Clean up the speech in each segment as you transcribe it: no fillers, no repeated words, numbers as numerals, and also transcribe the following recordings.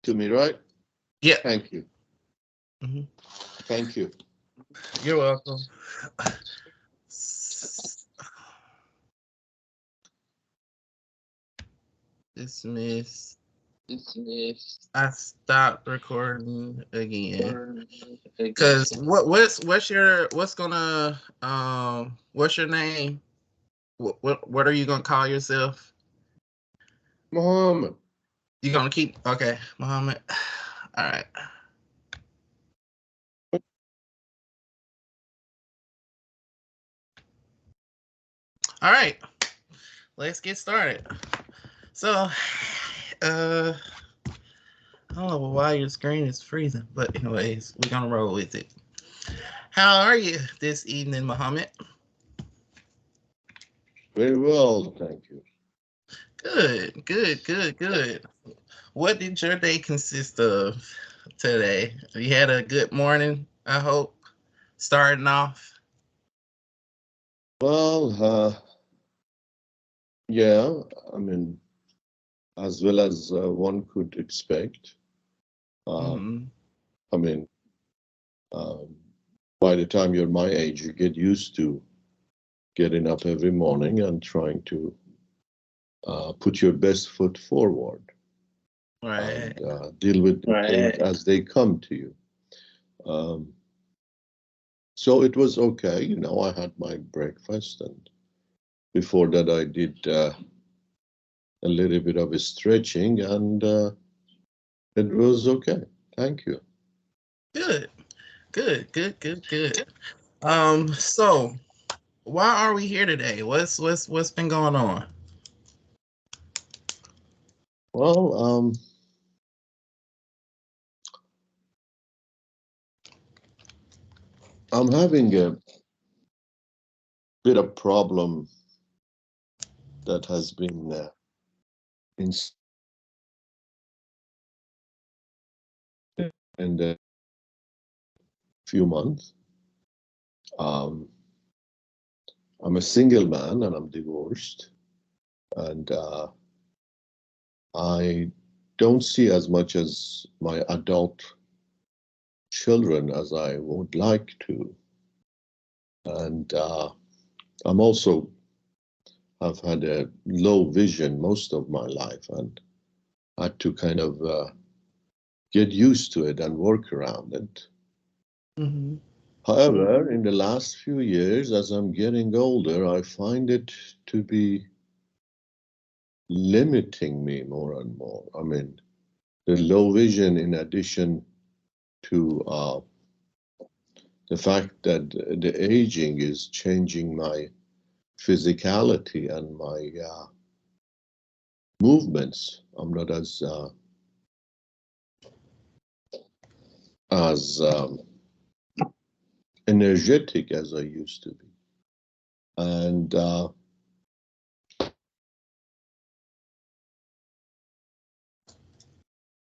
To me, right? Yeah. Thank you. Mhm. Thank you. You're welcome. Dismiss. I stopped recording again. Cause what's your name? What are you gonna call yourself? Muhammad. You gonna keep okay, Muhammad? All right. All right. Let's get started. So, uh, I don't know why your screen is freezing, but anyways, we're gonna roll with it. How are you this evening, Muhammad? Very well, thank you. Good, good, good, good. What did your day consist of today? You had a good morning, I hope, starting off. Well, yeah, I mean, as well as one could expect. Uh, Mm-hmm. I mean, um, by the time you're my age, you get used to getting up every morning and trying to put your best foot forward Right. and deal with things as they come to you. Um, so it was okay. I had my breakfast, and before that, I did a little bit of a stretching, and it was okay. Thank you. Good, good, good, good, good. So why are we here today? What's been going on? Well, I'm having a bit of problem that has been in the few months. Um, I'm a single man and I'm divorced, and I don't see as much as my adult children as I would like to. And I'm also have had a low vision most of my life and had to kind of get used to it and work around it. Mm-hmm. However, in the last few years, as I'm getting older, I find it to be limiting me more and more. I mean, the low vision, in addition to the fact that the aging is changing my physicality and my movements. I'm not as energetic as I used to be, and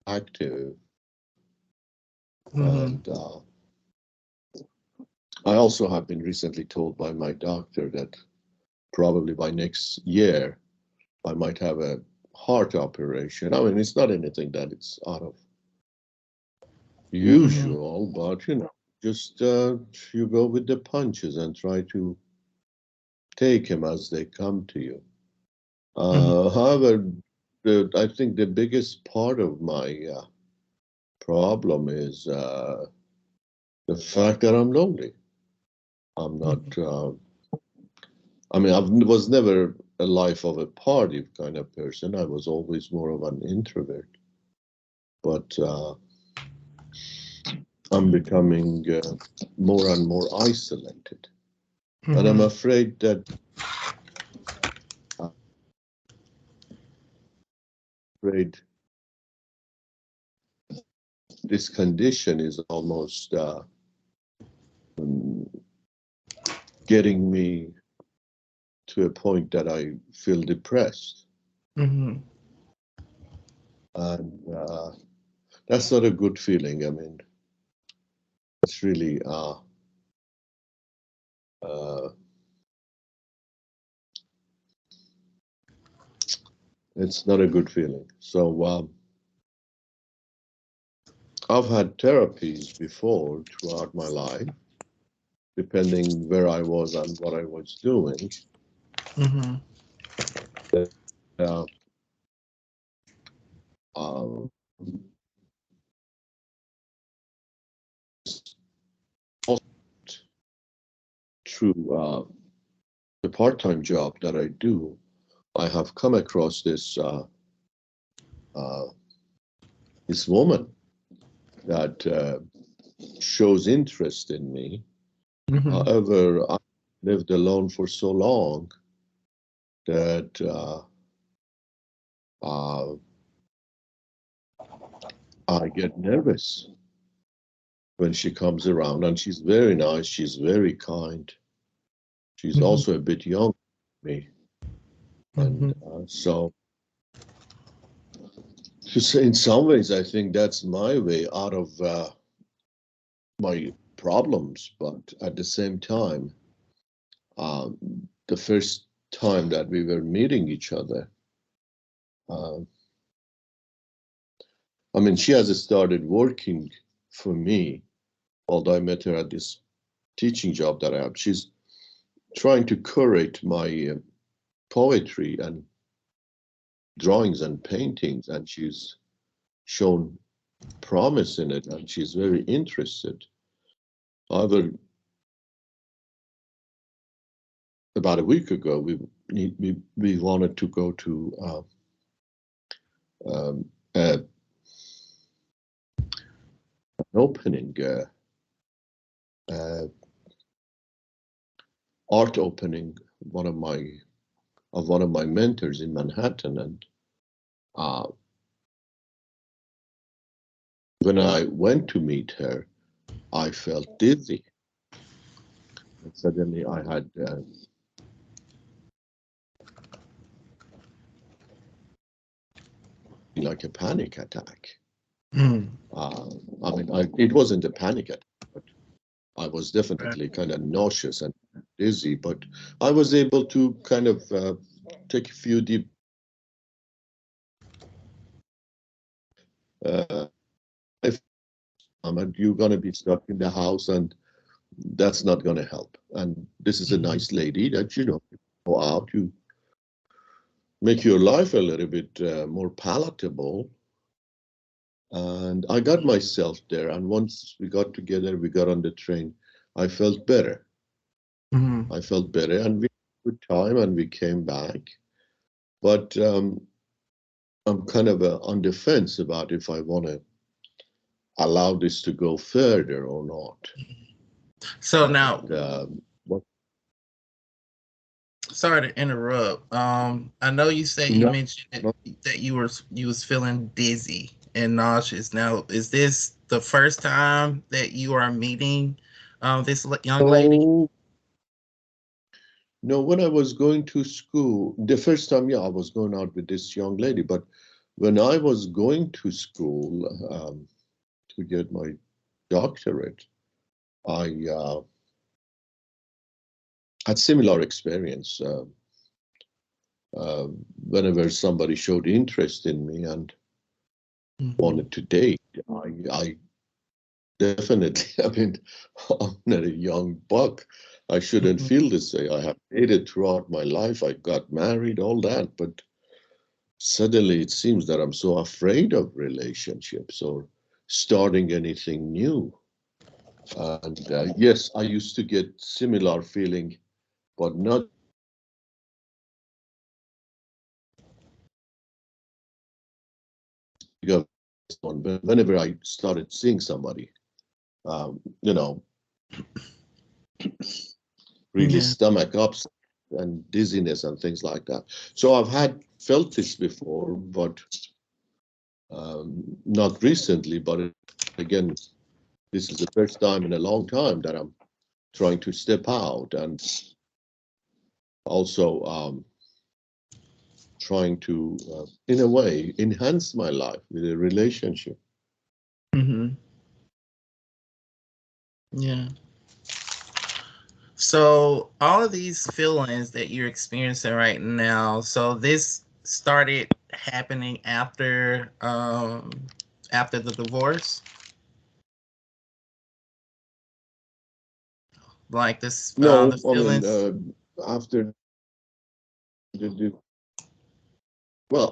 active. Mm-hmm. And I also have been recently told by my doctor that probably by next year I might have a heart operation. I mean, it's not anything that it's out of Mm-hmm. usual, but just you go with the punches and try to take them as they come to you. Mm-hmm. However, I think the biggest part of my problem is the fact that I'm lonely. I'm not. I mean, I was never a life of a party kind of person. I was always more of an introvert. But I'm becoming more and more isolated, and I'm Mm-hmm. afraid that I'm afraid this condition is almost um, getting me to a point that I feel depressed, Mm-hmm. and that's not a good feeling. I mean, it's really uh, it's not a good feeling. So I've had therapies before throughout my life, depending where I was and what I was doing. Mm-hmm. Uh, uh, through the part-time job that I do, I have come across uh, this woman that shows interest in me. Mm-hmm. However, I lived alone for so long that uh, I get nervous when she comes around, and she's very nice. She's very kind. She's Mm-hmm. also a bit young than me, and so in some ways, I think that's my way out of my problems. But at the same time, the first time that we were meeting each other, uh, I mean, she has started working for me, although I met her at this teaching job that I have. She's trying to curate my poetry and drawings and paintings, and she's shown promise in it, and she's very interested. However, about a week ago, we wanted to go to um, an opening, art opening, one of my mentors in Manhattan, and uh, when I went to meet her, I felt dizzy. And suddenly, I had like a panic attack. Mm-hmm. I mean, it wasn't a panic attack, but I was definitely kind of nauseous and dizzy. But I was able to kind of take a few deep. If you're going to be stuck in the house, and that's not going to help. And this is a nice lady that go out, you make your life a little bit more palatable. And I got myself there. And once we got together, we got on the train, I felt better. Mm-hmm. I felt better, and we had a good time, and we came back. But I'm kind of on the fence about if I want to allow this to go further or not. So now, And, what, sorry to interrupt. I know you said you no, mentioned no, that you was feeling dizzy and nauseous. Now, is this the first time that you are meeting this young lady? no, no. When I was going to school, the first time, yeah, I was going out with this young lady. But when I was going to school to get my doctorate, I had similar experience. Whenever somebody showed interest in me and wanted to date, I definitely, I mean, I'm not a young buck. I shouldn't Mm-hmm. feel this way. I have dated throughout my life. I got married, all that. But suddenly it seems that I'm so afraid of relationships or starting anything new. And yes, I used to get similar feeling, but not because whenever I started seeing somebody, you know, really Yeah. stomach ups and dizziness and things like that. So I've felt this before, but not recently. But again, this is the first time in a long time that I'm trying to step out and also trying to, in a way, enhance my life with a relationship. Mm-hmm. Yeah. So all of these feelings that you're experiencing right now, so this started happening after the divorce? like this, No, the I mean, feelings? after the well,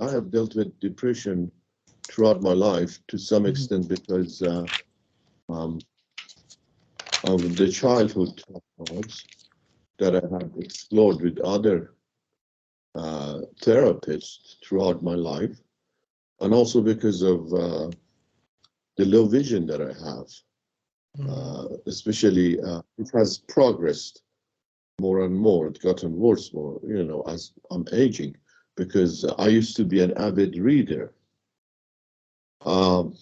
I have dealt with depression throughout my life to some Mhm. extent because um, of the childhood traumas that I had explored with other therapists throughout my life, and also because of the low vision that I have, Mhm. especially it has progressed more and more. It's gotten worse more, as I'm aging, because I used to be an avid reader. Um,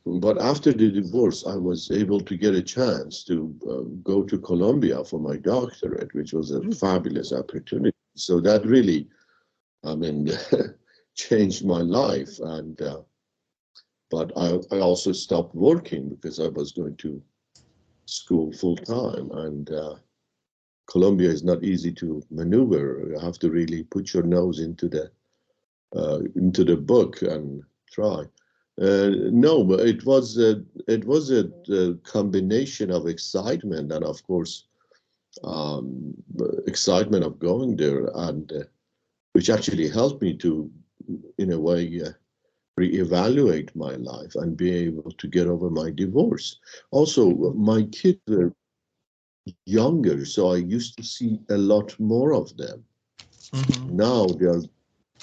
but after the divorce, I was able to get a chance to go to Colombia for my doctorate, which was a Mm. fabulous opportunity. So that really, I mean, changed my life. And but I also stopped working because I was going to school full time, and Colombia is not easy to maneuver. You have to really put your nose into the book and try. No, but it was a combination of excitement and, of course, um, excitement of going there, and which actually helped me to, in a way, reevaluate my life and be able to get over my divorce. Also, my kids were younger, so I used to see a lot more of them. Mhm. Now they are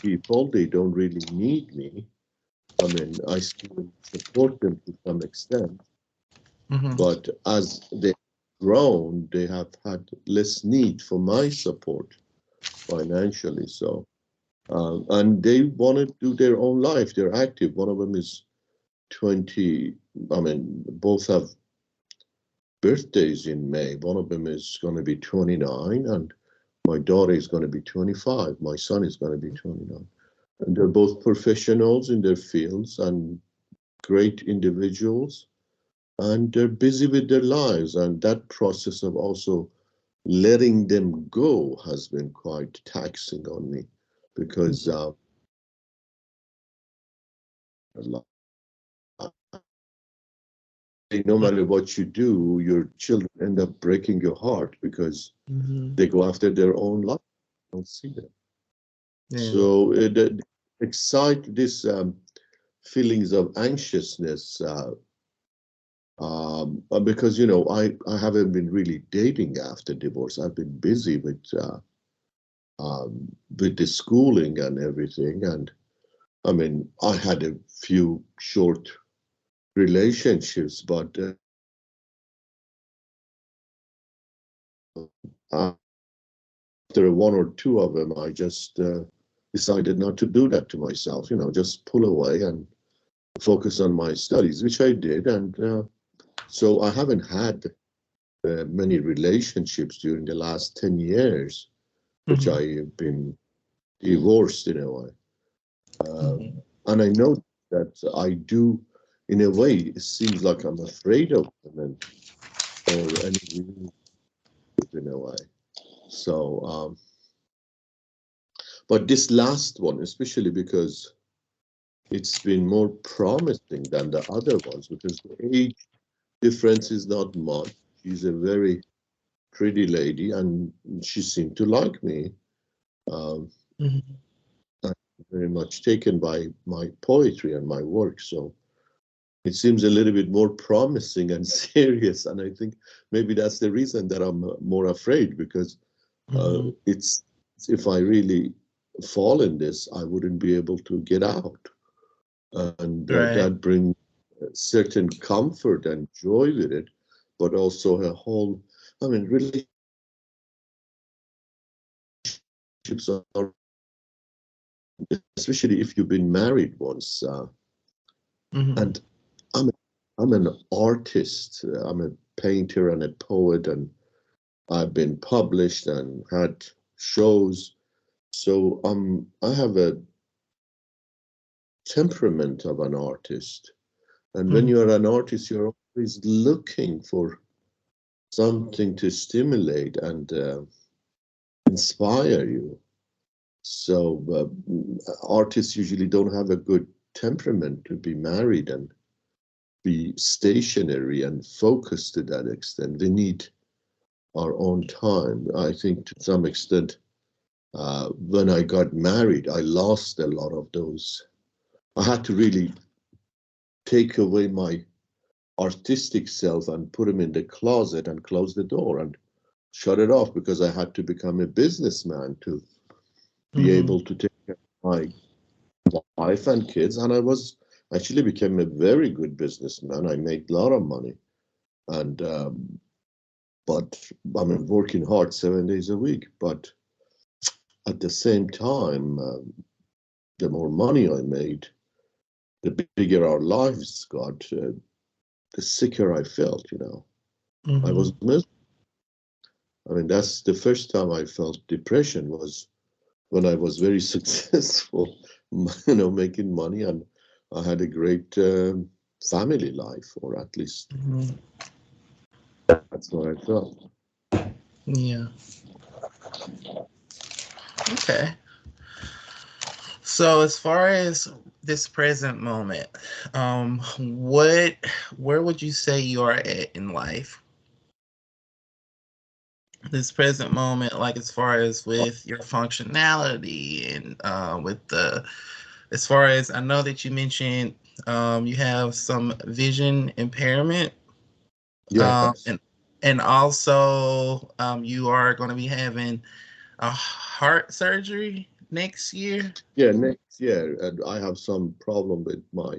people, they don't really need me. I mean, I still support them to some extent, Mhm. but as they've grown, they have had less need for my support financially. So, and they want to do their own life. They're active. One of them is 20. I mean, both have birthdays in May. One of them is going to be 29, and my daughter is going to be 25. My son is going to be 29. And they're both professionals in their fields and great individuals, and they're busy with their lives. And that process of also letting them go has been quite taxing on me because no matter what you do, your children end up breaking your heart because Mhm. they go after their own life. I don't see them. Yeah. So it excite this feelings of anxiousness because I haven't been really dating after divorce. I've been busy with the schooling and everything, and I mean I had a few short relationships, but after one or two of them, I just decided not to do that to myself. Just pull away and focus on my studies, which I did, and so I haven't had many relationships during the last 10 years, which Mhm. I have been divorced in a way. Uh, Mhm. and I know that I do, in a way, it seems like I'm afraid of women or any relationship in a way. So, but this last one, especially because it's been more promising than the other ones, because the age difference is not much. She's a very pretty lady, and she seemed to like me. Um, Mhm. I'm very much taken by my poetry and my work, so it seems a little bit more promising and serious. And I think maybe that's the reason that I'm more afraid, because Mhm. it's if I really fall in this, I wouldn't be able to get out, and Right. that brings certain comfort and joy with it, but also a whole. I mean, relationships are, especially if you've been married once. Mhm. And I'm I'm an artist. I'm a painter and a poet, and I've been published and had shows. So I have a temperament of an artist. And when Mhm. you're an artist, you're always looking for something to stimulate and inspire you. So artists usually don't have a good temperament to be married, and be stationary and focused to that extent. They need, our own time. I think to some extent, when I got married, I lost a lot of those. I had to really take away my artistic self and put them in the closet and close the door and shut it off, because I had to become a businessman to be able to take care of my wife and kids. And I was actually became a very good businessman. I made a lot of money, and but I mean, working hard 7 days a week. But at the same time, the more money I made, the bigger our lives got, the sicker I felt. You know, I was miserable. I mean, that's the first time I felt depression was when I was very successful, you know, making money, and I had a great family life, or at least that's what I felt. Yeah. Okay. So as far as this present moment, where would you say you are at in life? This present moment, like as far as with your functionality and with the, as far as I know that you mentioned, you have some vision impairment, Yes. and also you are going to be having a heart surgery next year. Yeah, next year, and I have some problem with my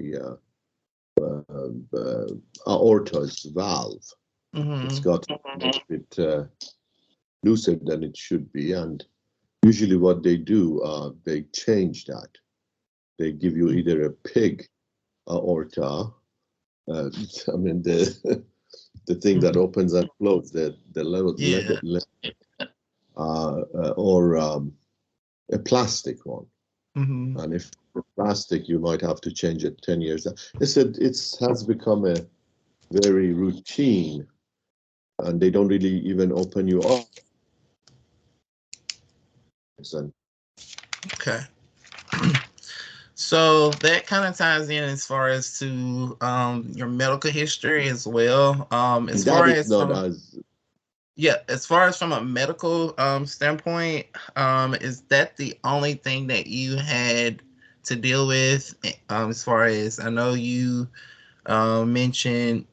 aorta's valve. It's got a little bit looser than it should be, and usually what they do, they change that. They give you either a pig aorta, I mean the thing that opens and closes, the level, Yeah. or a plastic one. Mm-hmm. And if the plastic, you might have to change it 10 years. They said it has become a very routine, and they don't really even open you up. And Okay. So that kind of ties in as far as to your medical history as well. As that far is as not from, as yeah, as far as from a medical standpoint, is that the only thing that you had to deal with? As far as I know, you mentioned,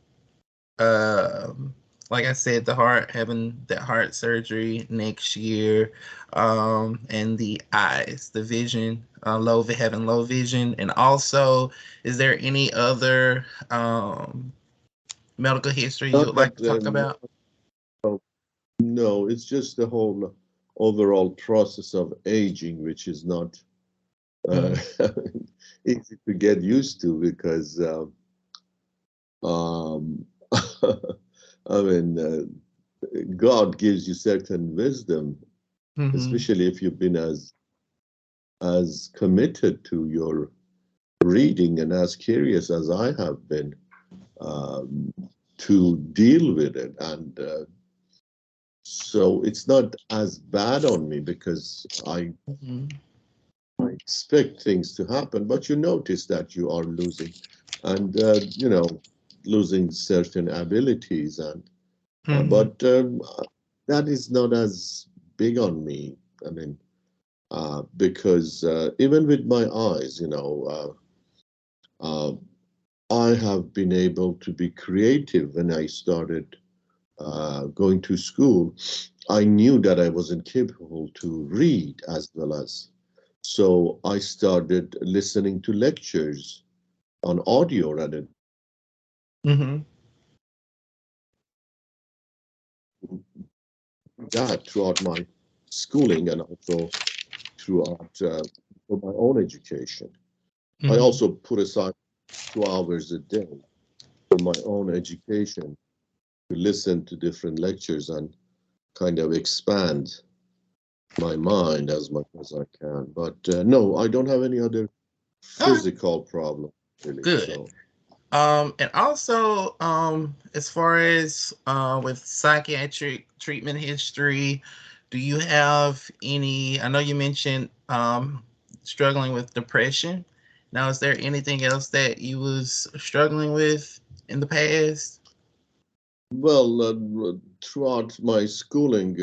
like I said, the heart, having that heart surgery next year, and the eyes, the vision, having low vision, and also, is there any other medical history you not would like that to talk about? no, it's just the whole overall process of aging, which is not uh, Mm, easy to get used to, because um, I mean, God gives you certain wisdom, mhm, especially if you've been as committed to your reading and as curious as I have been, um, to deal with it. And so it's not as bad on me, because mhm, I expect things to happen, but you notice that you are losing, and you know, losing certain abilities, and mhm, but that is not as big on me. I mean, because even with my eyes, you know, I have been able to be creative. When I started going to school, I knew that I wasn't capable to read as well as. So I started listening to lectures on audio rather mhm, than that throughout my schooling, and also throughout for my own education. I mhm. also put aside 2 hours a day for my own education, to listen to different lectures and kind of expand my mind as much as I can. But no, I don't have any other All right, physical problem really. good. So And also, as far as with psychiatric treatment history, do you have any? I know you mentioned struggling with depression. Now, is there anything else that you was struggling with in the past? Well, throughout my schooling,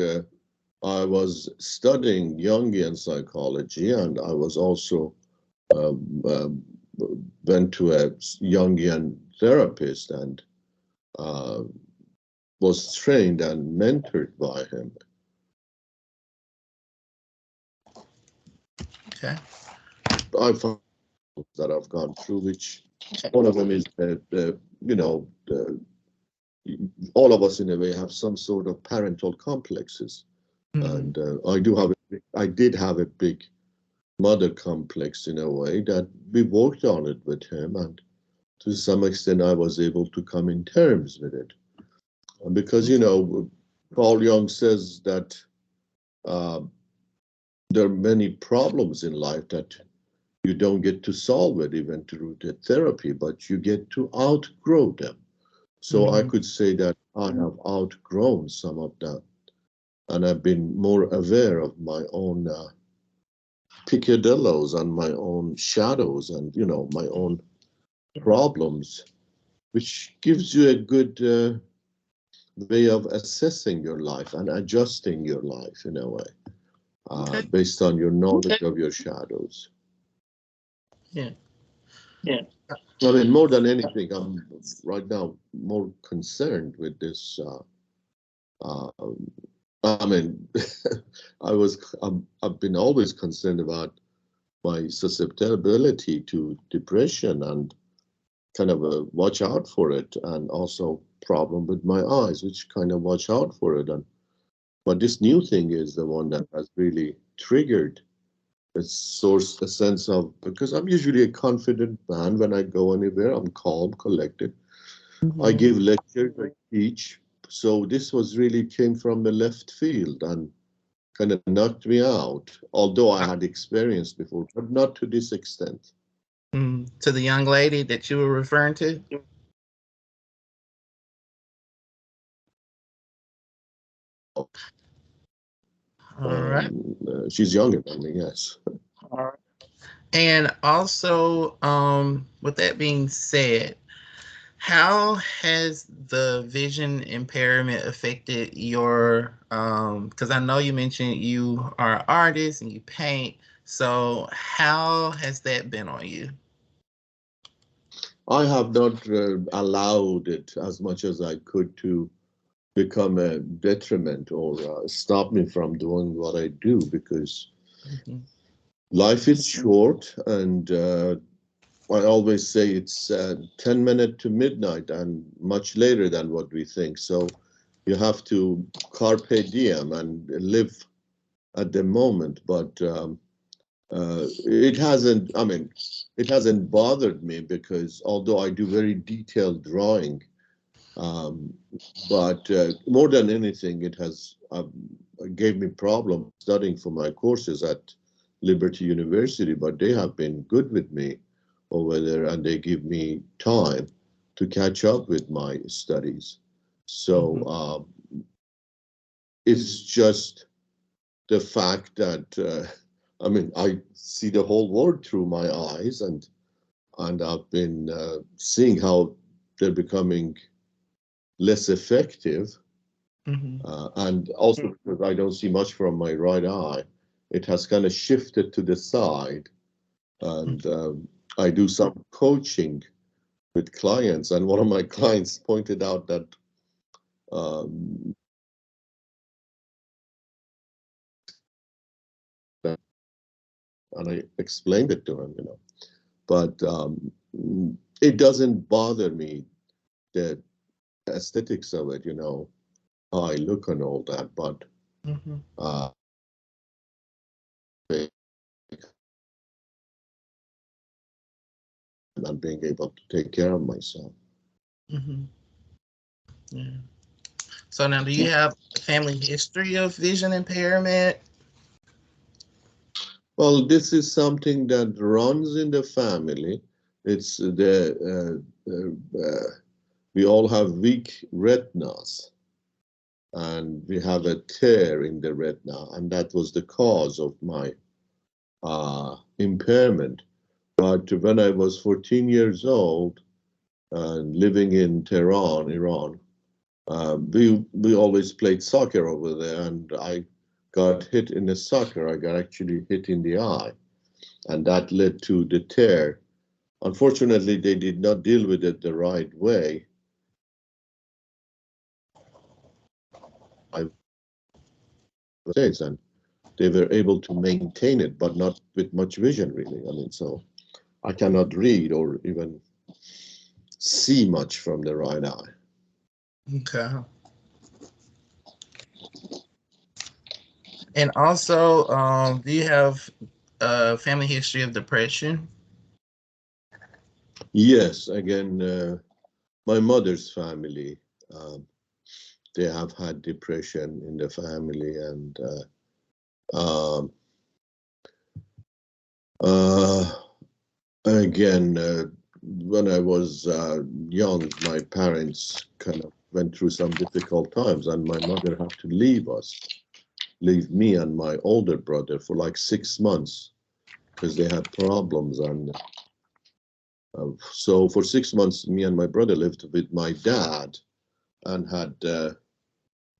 I was studying Jungian psychology, and I was also um, um, went to a Jungian therapist and uh, was trained and mentored by him. Okay. I found that I've gone through, which one of them is you know, all of us in a way have some sort of parental complexes, and I did have a big mother complex in a way that we worked on it with him, and to some extent I was able to come in terms with it. Because, you know, Paul Young says that uh, there are many problems in life that you don't get to solve it even through the therapy, but you get to outgrow them. So I could say that I have outgrown some of that, and I've been more aware of my own picadillos and my own shadows and, you know, my own problems, which gives you a good way of assessing your life and adjusting your life in a way, Okay. based on your knowledge of your shadows. Yeah. I mean, more than anything, I'm right now more concerned with this. Uh, I mean, I've been always concerned about my susceptibility to depression and kind of watch out for it, and also problem with my eyes, which kind of watch out for it. And but this new thing is the one that has really triggered a sense of, because I'm usually a confident man when I go anywhere. I'm calm, collected. I give lectures, I teach. So this was really came from the left field and kind of knocked me out, although I had experienced before, but not to this extent. To the young lady that you were referring to? All right. She's younger than me, yes. And also, with that being said, how has the vision impairment affected your, because I know you mentioned you are an artist and you paint, so how has that been on you? I have not allowed it as much as I could to become a detriment or stop me from doing what I do, because life is short, and I always say it's 10 minutes to midnight and much later than what we think. So you have to carpe diem and live at the moment. But it hasn't, I mean, it hasn't bothered me, because although I do very detailed drawing, um, but more than anything, it has gave me problem studying for my courses at Liberty University, but they have been good with me over there, and they give me time to catch up with my studies. So it's just the fact that I mean, I see the whole world through my eyes, and I've been seeing how they're becoming less effective. And also because I don't see much from my right eye, it has kind of shifted to the side. And I do some coaching with clients, and one of my clients pointed out that, um, and I explained it to him, you know, but it doesn't bother me, the aesthetics of it, you know, how I look and all that, but uh, not being able to take care of myself. Yeah. So now, do you have a family history of vision impairment? Well, this is something that runs in the family. It's we all have weak retinas, and we have a tear in the retina, and that was the cause of my impairment. But when I was 14 years old and living in Tehran, Iran, We always played soccer over there, and I got hit in the soccer. I got actually hit in the eye, and that led to the tear. Unfortunately, they did not deal with it the right way. I and they were able to maintain it, but not with much vision, really. I mean, so I cannot read or even see much from the right eye. Okay. And also, do you have a family history of depression? Yes, again, my mother's family, they have had depression in the family, and again, when I was young, my parents kind of went through some difficult times, and my mother had to leave me and my older brother for like 6 months because they had problems. And so for 6 months, me and my brother lived with my dad and had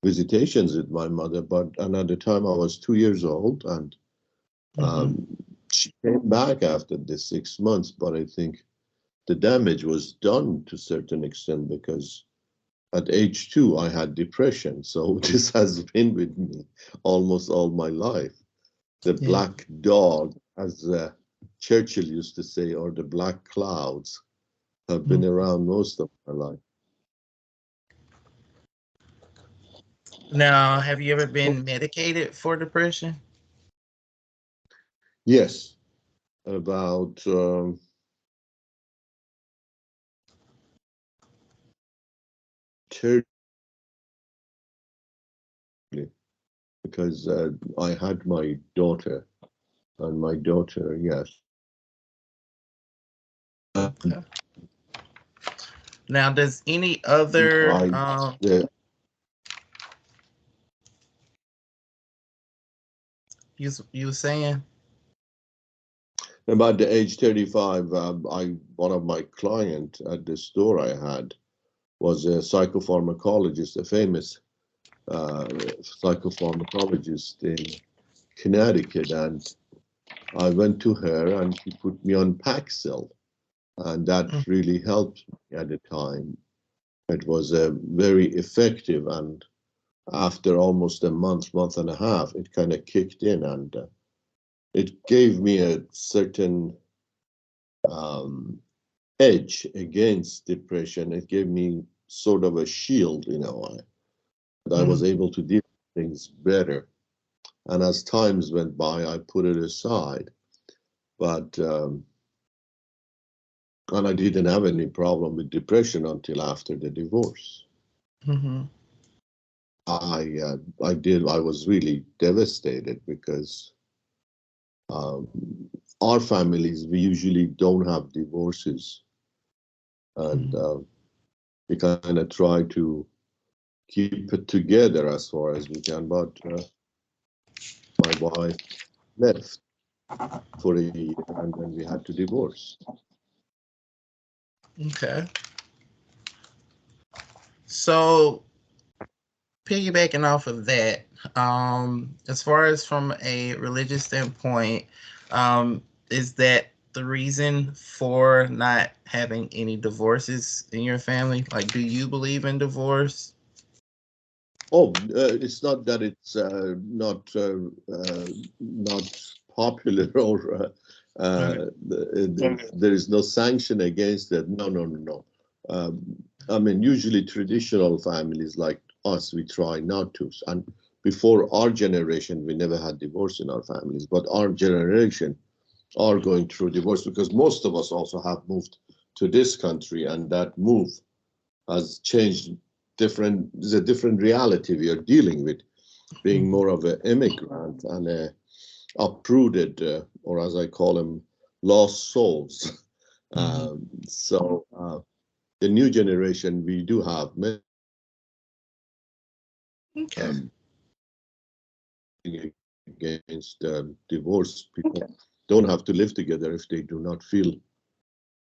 visitations with my mother. But another time I was 2 years old, and she came back after the 6 months. But I think the damage was done to a certain extent because at age 2 I had depression. So this has been with me almost all my life. The Yeah. black dog, as Churchill used to say, or the black clouds, have been around most of my life. Now, have you ever been medicated for depression? Yes, about 30, because I had my daughter, and my daughter, yes. Okay. Now, does any other you were saying? About the age 35, one of my clients at the store I had was a psychopharmacologist, a famous psychopharmacologist in Connecticut, and I went to her and she put me on Paxil, and that really helped me at the time. It was very effective, and after almost a month and a half, it kind of kicked in, and it gave me a certain edge against depression. It gave me sort of a shield, that I was able to deal with things better. And as times went by, I put it aside. But and I didn't have any problem with depression until after the divorce. I was really devastated because our families, we usually don't have divorces, and we kind of try to keep it together as far as we can. But my wife left for a year, and then we had to divorce. Okay. So, piggybacking off of that, as far as from a religious standpoint, is that the reason for not having any divorces in your family? Like, do you believe in divorce? Oh, it's not that it's not popular or there is no sanction against it. No, no, no, no. I mean, usually traditional families like us, we try not to. And before our generation, we never had divorce in our families. But our generation are going through divorce because most of us also have moved to this country, and that move has changed. There's a different reality we are dealing with, being more of an immigrant and a uprooted, or as I call them, lost souls. So the new generation, we do have against divorce. People don't have to live together if they do not feel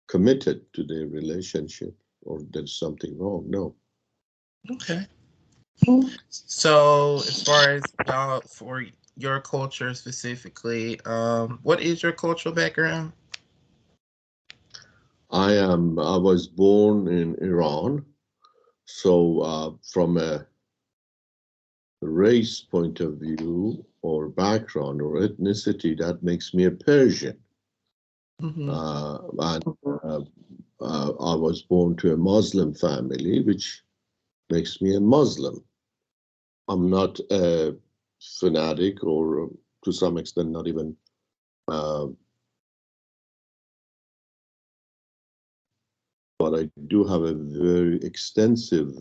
committed to their relationship or there's something wrong. No. Okay. So as far as y'all for your culture specifically, what is your cultural background? I was born in Iran, so from a race point of view or background or ethnicity, that makes me a Persian. Mm-hmm. And I was born to a Muslim family, which makes me a Muslim. I'm not a fanatic or to some extent not even, uh, but I do have a very extensive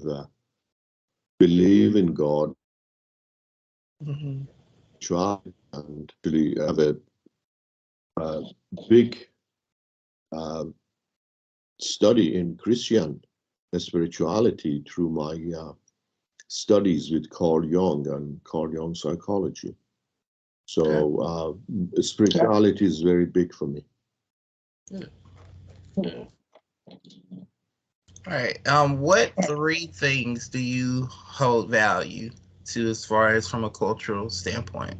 belief in God, Mm-hmm. try and really have a big uh, study in Christian spirituality through my studies with Carl Jung and Carl Jung psychology. Okay. So spirituality is very big for me. Yeah. All right. What three things do you hold value to as far as from a cultural standpoint?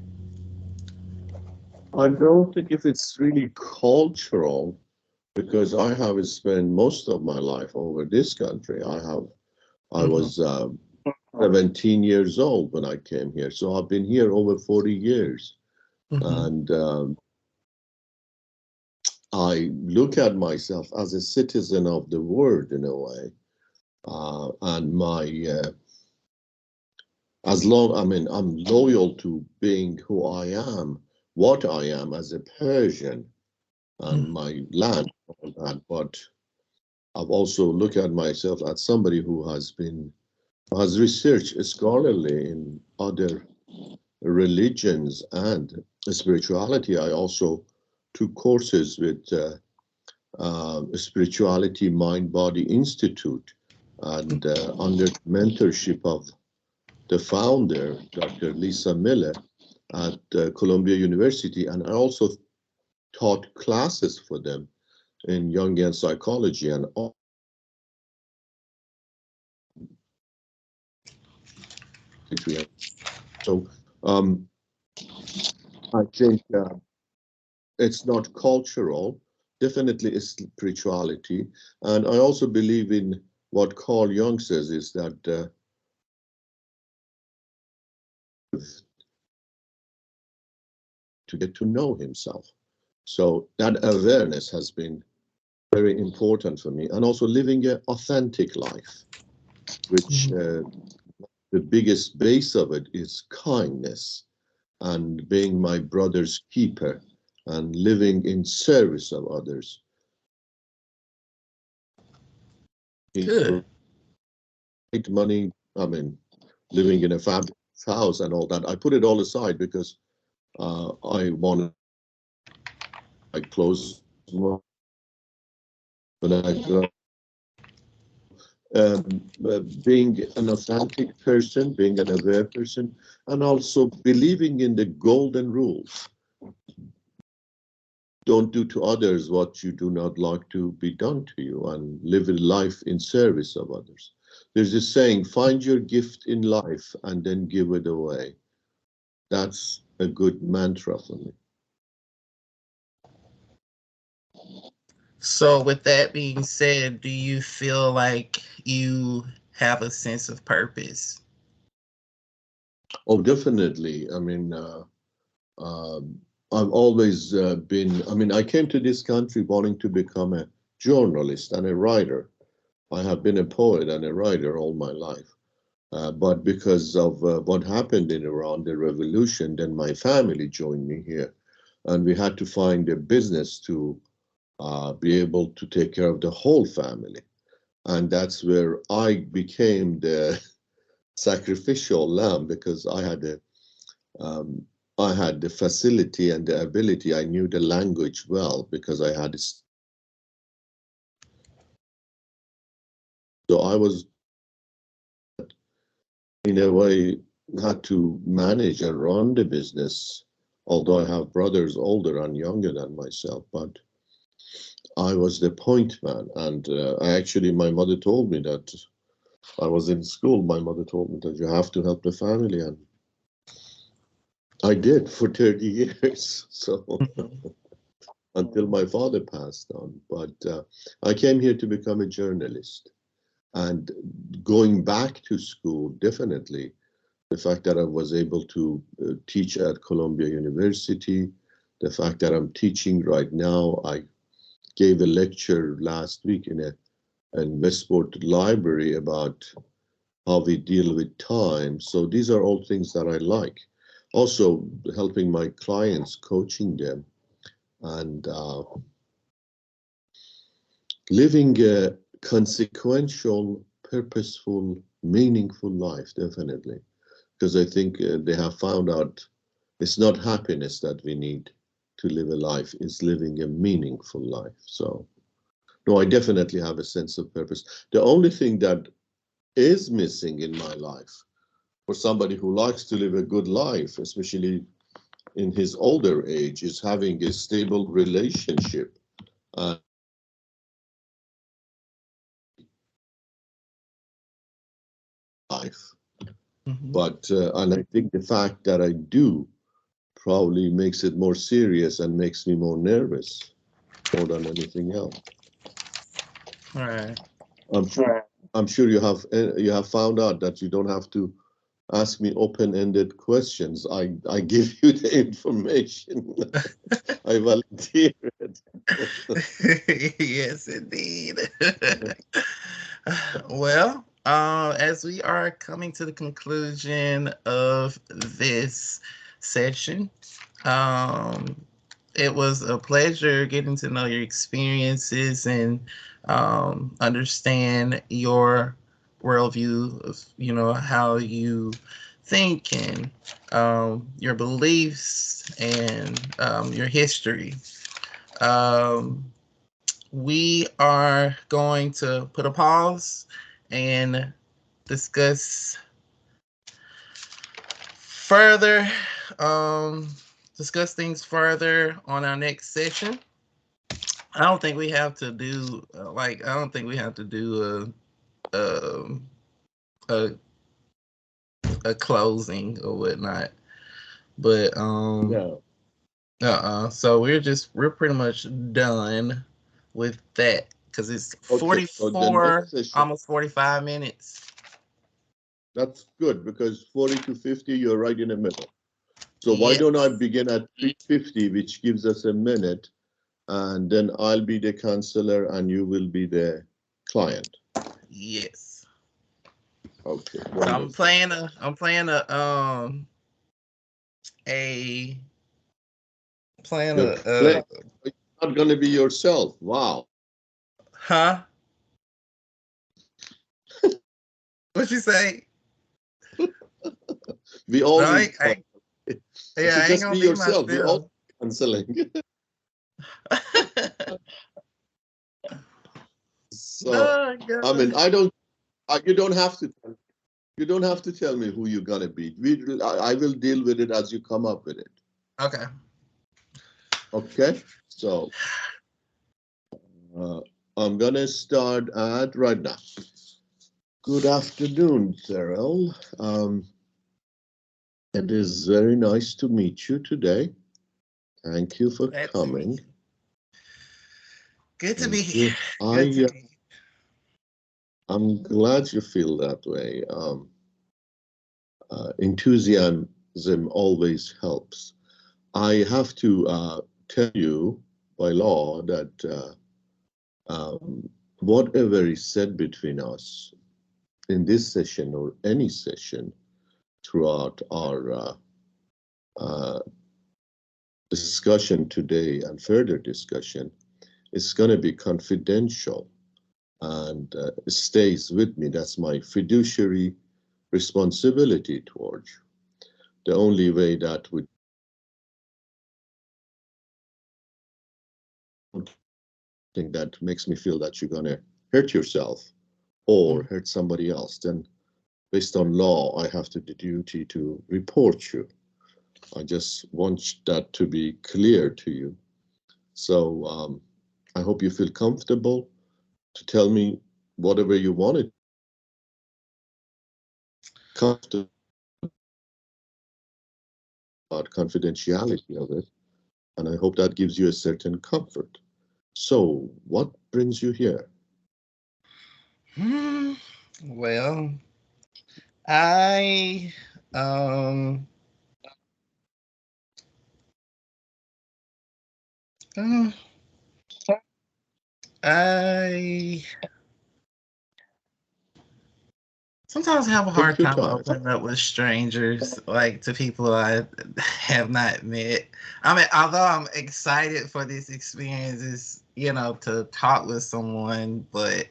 I don't think if it's really cultural, because I have spent most of my life over this country. I Mm-hmm. was 17 years old when I came here, so I've been here over 40 years, Mm-hmm. and I look at myself as a citizen of the world in a way, and as long, I mean, I'm loyal to being who I am, what I am as a Persian and my land, all that. But I've also looked at myself as somebody who has researched scholarly in other religions and spirituality. I also took courses with Spirituality Mind Body Institute, and under mentorship of the founder, Dr. Lisa Miller at Columbia University, and I also taught classes for them in Jungian psychology and all. So I think it's not cultural, definitely it's spirituality. And I also believe in what Carl Jung says is that to get to know himself. So that awareness has been very important for me. And also living an authentic life, which the biggest base of it is kindness and being my brother's keeper and living in service of others. Good. Money, I mean, living in a fabulous house and all that. I put it all aside because I want my clothes when I being an authentic person, being an aware person, and also believing in the golden rules. Don't do to others what you do not like to be done to you, and live a life in service of others. There's this saying, find your gift in life and then give it away. That's a good mantra for me. So, with that being said, do you feel like you have a sense of purpose? Oh, definitely. I mean, um, I've always been, I mean, I came to this country wanting to become a journalist and a writer. I have been a poet and a writer all my life. But because of what happened in Iran, the revolution, then my family joined me here. And we had to find a business to be able to take care of the whole family. And that's where I became the sacrificial lamb because um, I had the facility and the ability. I knew the language well because I had. So I was, in a way, had to manage and run the business. Although I have brothers older and younger than myself, but I was the point man. And I actually, my mother told me that I was in school, my mother told me that you have to help the family, and I did for 30 years. So until my father passed on. But I came here to become a journalist. And going back to school, definitely, the fact that I was able to teach at Columbia University, the fact that I'm teaching right now. I gave a lecture last week in Westport Library about how we deal with time. So these are all things that I like. Also, helping my clients, coaching them, and living a consequential, purposeful, meaningful life, definitely. Because I think they have found out it's not happiness that we need to live a life, it's living a meaningful life. So, no, I definitely have a sense of purpose. The only thing that is missing in my life for somebody who likes to live a good life, especially in his older age, is having a stable relationship. Life. But and I think the fact that I do probably makes it more serious and makes me more nervous more than anything else. Right. I'm sure you have found out that you don't have to ask me open-ended questions. I give you the information. I volunteer it. Yes, indeed. Well, as we are coming to the conclusion of this session, it was a pleasure getting to know your experiences and understand your worldview of, you know, how you think and your beliefs and your history. Um, we are going to put a pause and discuss further, um, discuss things further on our next session. I don't think we have to do I don't think we have to do a a closing or whatnot. But No. so we're pretty much done with that because it's Okay, so the 44, next session, almost 45 minutes. that's good because 40 to 50, you're right in the middle. So why Yes. don't I begin at 3:50, which gives us a minute, and then I'll be the counselor and you will be the client. Yes. Okay. So Wonderful. I'm playing a playing You're playing. You're not going to be yourself. Wow. huh? What you say? We No, all need I yeah, said, I ain't just be gonna be yourself. We all myself. need counseling. So, Oh I mean, God. you don't have to, you don't have to tell me who you're going to be. I will deal with it as you come up with it. Okay. Okay. So, uh, I'm going to start at right now. Good afternoon, Cyril. It is very nice to meet you today. Thank you for Glad to meet coming. you. Good to be Thank here. you. Good to be I'm glad you feel that way. Enthusiasm always helps. I have to tell you by law that whatever is said between us in this session or any session throughout our uh, discussion today and further discussion is going to be confidential and it stays with me. That's my fiduciary responsibility towards you. The only way that would think that makes me feel that you're going to hurt yourself or hurt somebody else, then based on law, I have the duty to report you. I just want that to be clear to you. So I hope you feel comfortable to tell me whatever you wanted comfortable about confidentiality of it, and I hope that gives you a certain comfort. So, what brings you here? Well, I uh, I sometimes have a hard Take your time time. opening up with strangers, like to people I have not met. I mean, although I'm excited for this experience, is to talk with someone, but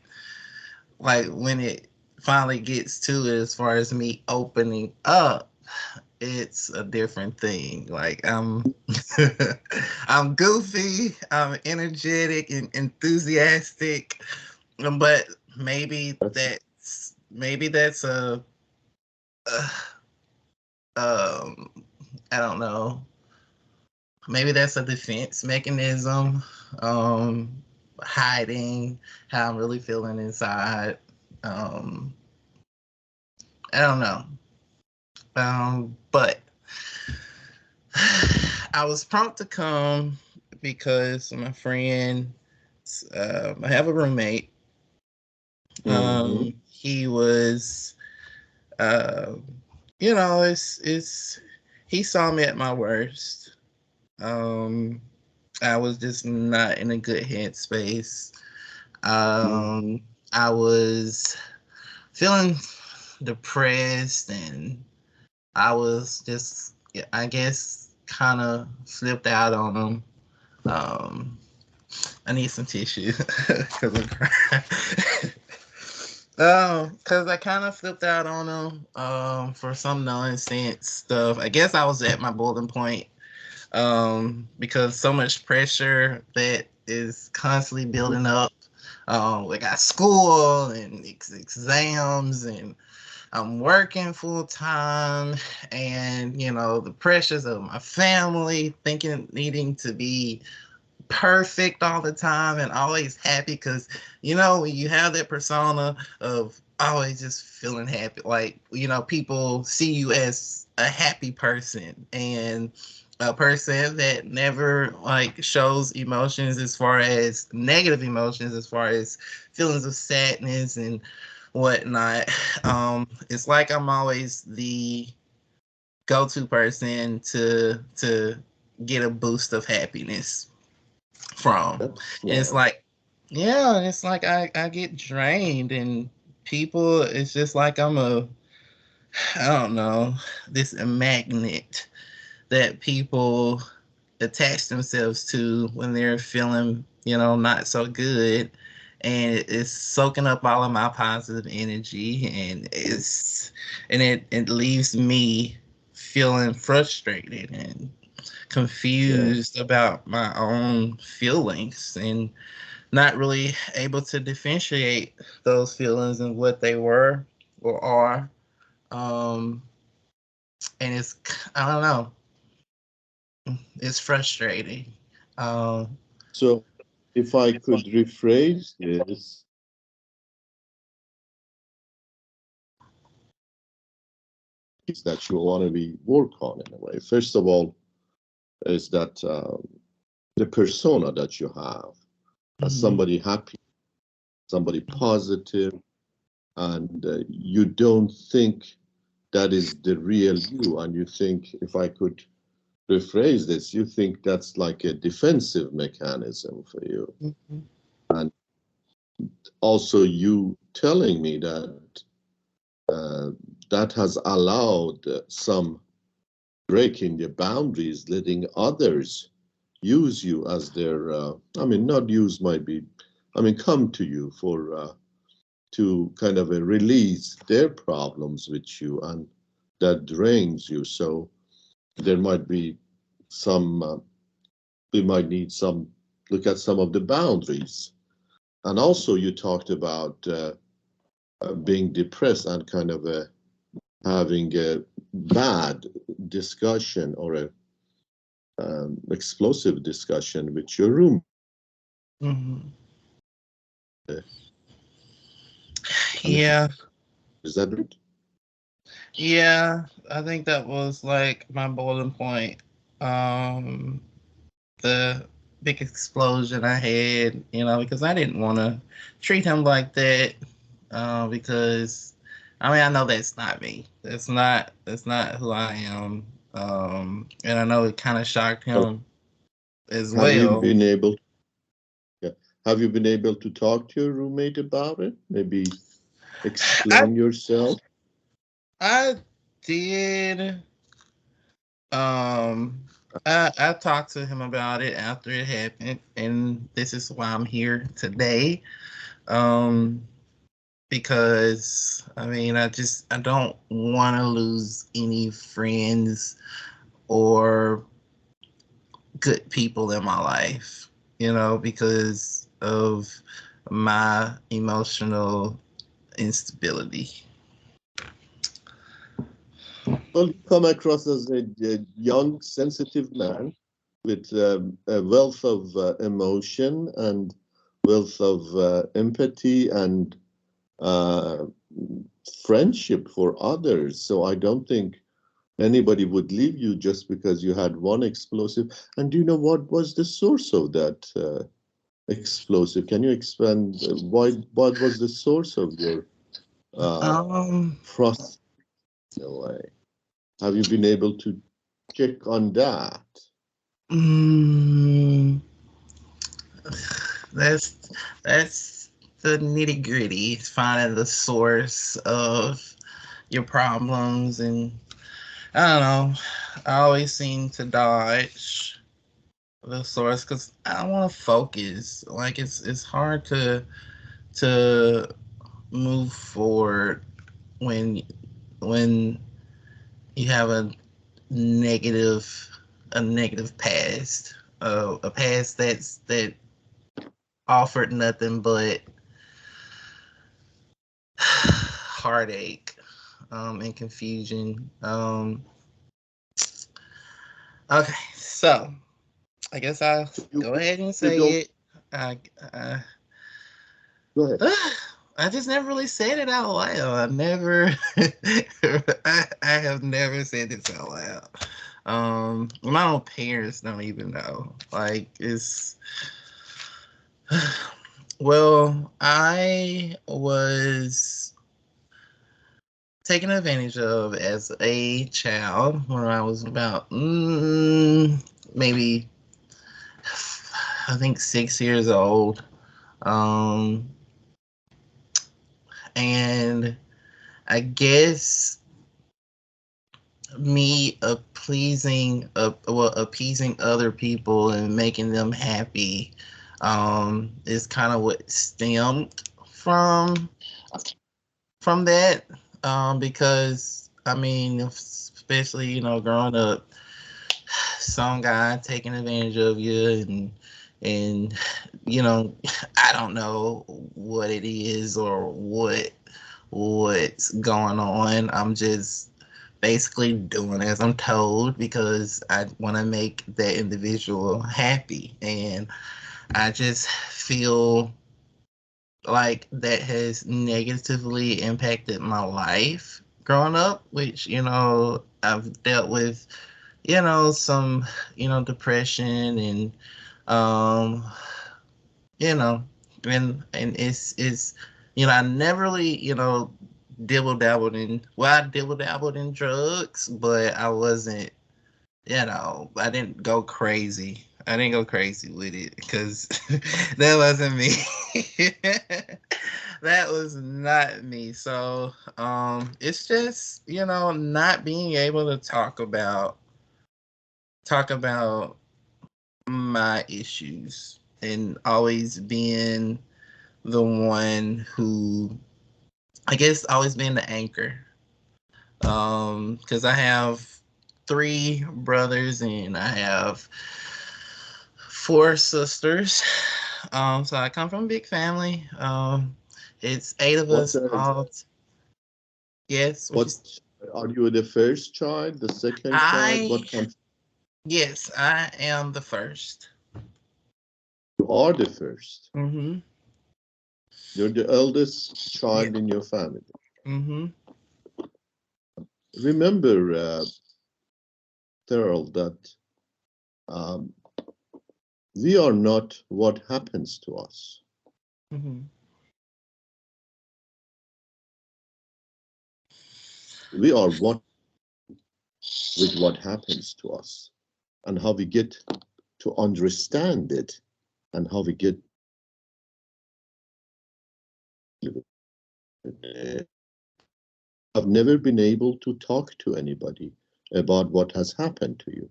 like when it finally gets to it, as far as me opening up, it's a different thing. Like I'm goofy, I'm energetic and enthusiastic, but That's maybe that's uh, um I don't know. Maybe that's a defense mechanism, um, hiding how I'm really feeling inside. Um, I don't know. But I was prompted to come because my friend, I have a roommate. mm-hmm. He was, uh, it's he saw me at my worst. Um, I was just not in a good headspace. I was feeling depressed, and I was just, I guess, kind of flipped out on him. Um, I need some tissue because I'm crying. Because I kind of flipped out on him for some nonsense stuff. I guess I was at my boiling point because so much pressure that is constantly building up. We got school and exams, and I'm working full time, and the pressures of my family, thinking needing to be perfect all the time and always happy, because when you have that persona of always just feeling happy, like people see you as a happy person, and a person that never like shows emotions, as far as negative emotions, as far as feelings of sadness and whatnot. It's like I'm always the go-to person to get a boost of happiness from. That's And it's nice. like, yeah, it's like I get drained, and people, it's just like I don't know, this magnet that people attach themselves to when they're feeling, not so good. And it's soaking up all of my positive energy, and it leaves me feeling frustrated and Yeah. confused about my own feelings, and not really able to differentiate those feelings and what they were or are. Um, and I don't know, it's frustrating. Um, So, if I could rephrase this, is that you want to be work on in a way. First of all, is that the persona that you have as mhm, somebody happy, somebody positive, and you don't think that is the real you, and you think, if I could rephrase this, you think that's like a defensive mechanism for you. mhm, And also, you telling me that uh, that has allowed some breaking the boundaries, letting others use you as their, I mean, not use might be, I mean, come to you for, to kind of release their problems with you, and that drains you. So there might be some, we might need some, look at some of the boundaries. And also, you talked about being depressed and kind of having a bad discussion or a explosive discussion with your room. mhm. And Yeah, is that right? Yeah, I think that was like my boiling point. Um, the big explosion I had, because I didn't want to treat him like that. Because I mean, I know that's not me. That's not who I am. And I know it kind of shocked Well, him as have you well. been able, yeah, have you been able to talk to your roommate about it? Maybe I explain yourself? I did. Um, I talked to him about it after it happened, and this is why I'm here today. Um, because I mean, I don't want to lose any friends or good people in my life, because of my emotional instability. Well, you come across as a young, sensitive man with a wealth of emotion and wealth of empathy and uh, friendship for others. So I don't think anybody would leave you just because you had one explosive. And do you know what was the source of that explosive? Can you expand why? What was the source of your uh, Um, frust in a way? Have you been able to check on that? mm, that's that's the nitty gritty. Finding the source of your problems, and I don't know. I always seem to dodge the source because I don't want to focus. Like it's hard to move forward when when you have negative a negative past, a past that offered nothing but heartache, and confusion. Okay, so I guess I'll You go ahead and you say don't it. I, I, go ahead. I just never really said it out loud. I never, I have never said this out loud. My own parents don't even know. Like it's, well, I was taken advantage of as a child when I was about maybe I think 6 years old. Um, and I guess me appeasing other people and making them happy, is kind of what stemmed from that. Because I mean, especially growing up, some guy taking advantage of you, and you know I don't know what it is or what's going on. I'm just basically doing as I'm told because I want to make that individual happy, and I just feel like that has negatively impacted my life growing up, which I've dealt with some depression, and um you know and it's I never really I dibble dabbled in drugs, but I wasn't, I didn't go crazy. I didn't go crazy with it because that wasn't me. That was not me. So it's just not being able to talk about my issues, and always being the one who, I guess, always being the anchor. Because I have three brothers and I have four sisters. So I come from a big family. It's eight of What us all. Yes, what you? what are you the first child, the second child? I What comes? Yes, I am the first. You are the first. Mm-hmm. You're the eldest Yeah. child in your family. Mm-hmm. remember, Terrell, that we are not what happens to us. Mm-hmm. We are what with what happens to us, and how we get to understand it, and how we get. I've never been able to talk to anybody about what has happened to you.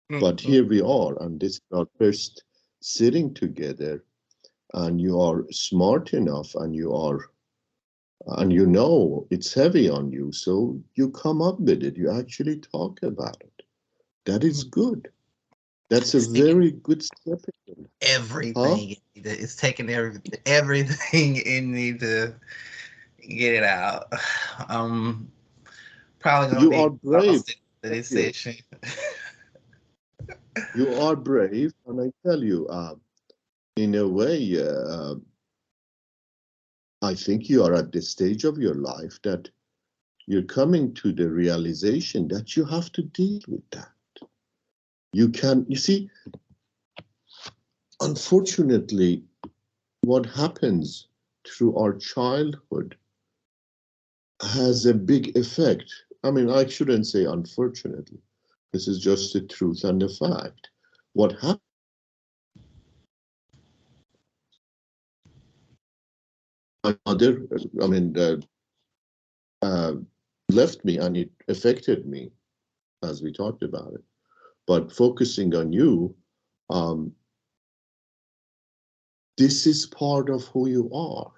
But Mm-hmm. here we are, and this is our first sitting together, and you are smart enough, and you know it's heavy on you, so you come up with it. You actually talk about it. That is good. That's a It's taking very good step. Huh? everything. It's taking everything in me to get it out. I'm probably gonna You be are brave. exhausted for Thank this you. session. You are brave, and I tell you, in a way, I think you are at the stage of your life that you're coming to the realization that you have to deal with that. You see, unfortunately, what happens through our childhood has a big effect. I mean, I shouldn't say unfortunately. This is just the truth and the fact. What happened? My mother, I mean, uh, left me, and it affected me, as we talked about it. But focusing on you, um, this is part of who you are.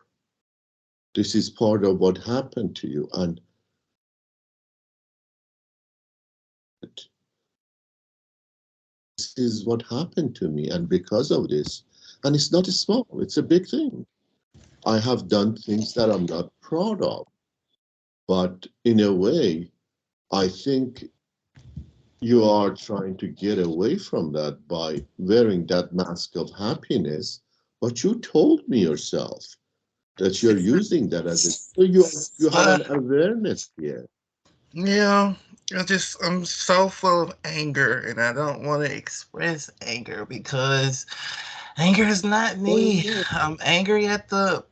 This is part of what happened to you, and this is what happened to me, and because of this, and it's not small, it's a big thing. I have done things that I'm not proud of, but in a way, I think you are trying to get away from that by wearing that mask of happiness. But you told me yourself that you're using that as a, so you have an awareness here. Yeah, I'm so full of anger, and I don't want to express anger because anger is not Oh, you me. know, I'm angry at the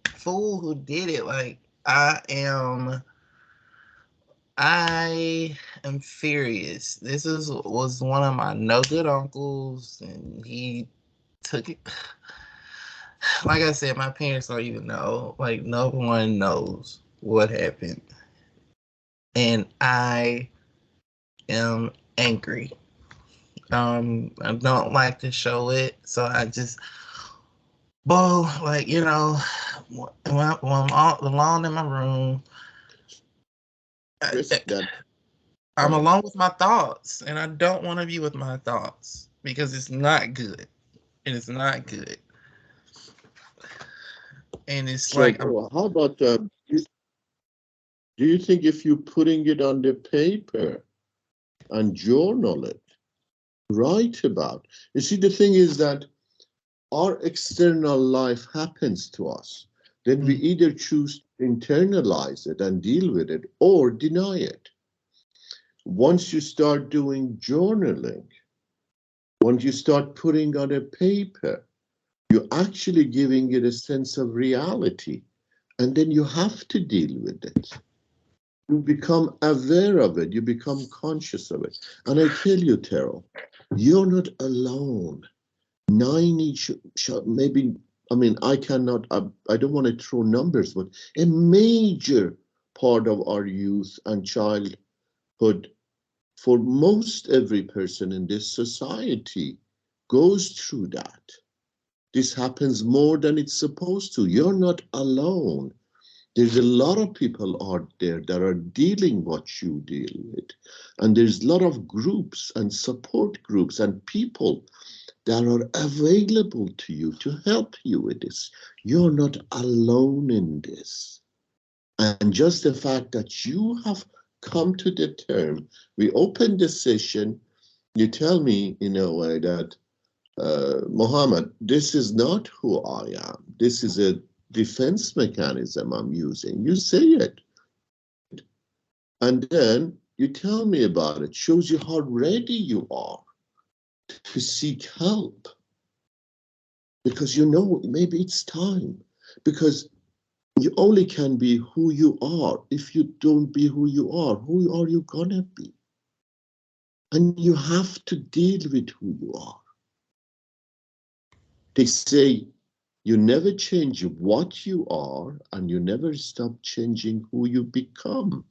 fool who did it. Like I am furious. Was one of my no good uncles, and he took it. Like I said, my parents don't even know. Like no one knows what happened, and I am angry. I don't like to show it, so I just, well, like when I'm alone in my room, I, Chris, that I'm alone with my thoughts, and I don't want to be with my thoughts because it's not good. It is not good, and it's like I'm. so how about do you think if you putting it on the paper and journal it, write about? You see, the thing is that our external life happens to us. Then we either choose to internalize it and deal with it or deny it. Once you start doing journaling, once you start putting on a paper, you're actually giving it a sense of reality. And then you have to deal with it. You become aware of it, you become conscious of it. And I tell you, Terrell, you're not alone. 90, maybe, I mean, I don't want to throw numbers, but a major part of our youth and childhood for most every person in this society goes through that. This happens more than it's supposed to. You're not alone. There's a lot of people out there that are dealing what you deal with. And there's a lot of groups and support groups and people that are available to you to help you with this. You're not alone in this. And just the fact that you have come to the term, we opened the session, you tell me in a way that, Mohammed, this is not who I am. This is a defense mechanism I'm using. You say it. And then you tell me about it. Shows you how ready you are to seek help. Because you know, maybe it's time. Because you only can be who you are. If you don't be who are you gonna be? And you have to deal with who you are. They say you never change what you are, and you never stop changing who you become.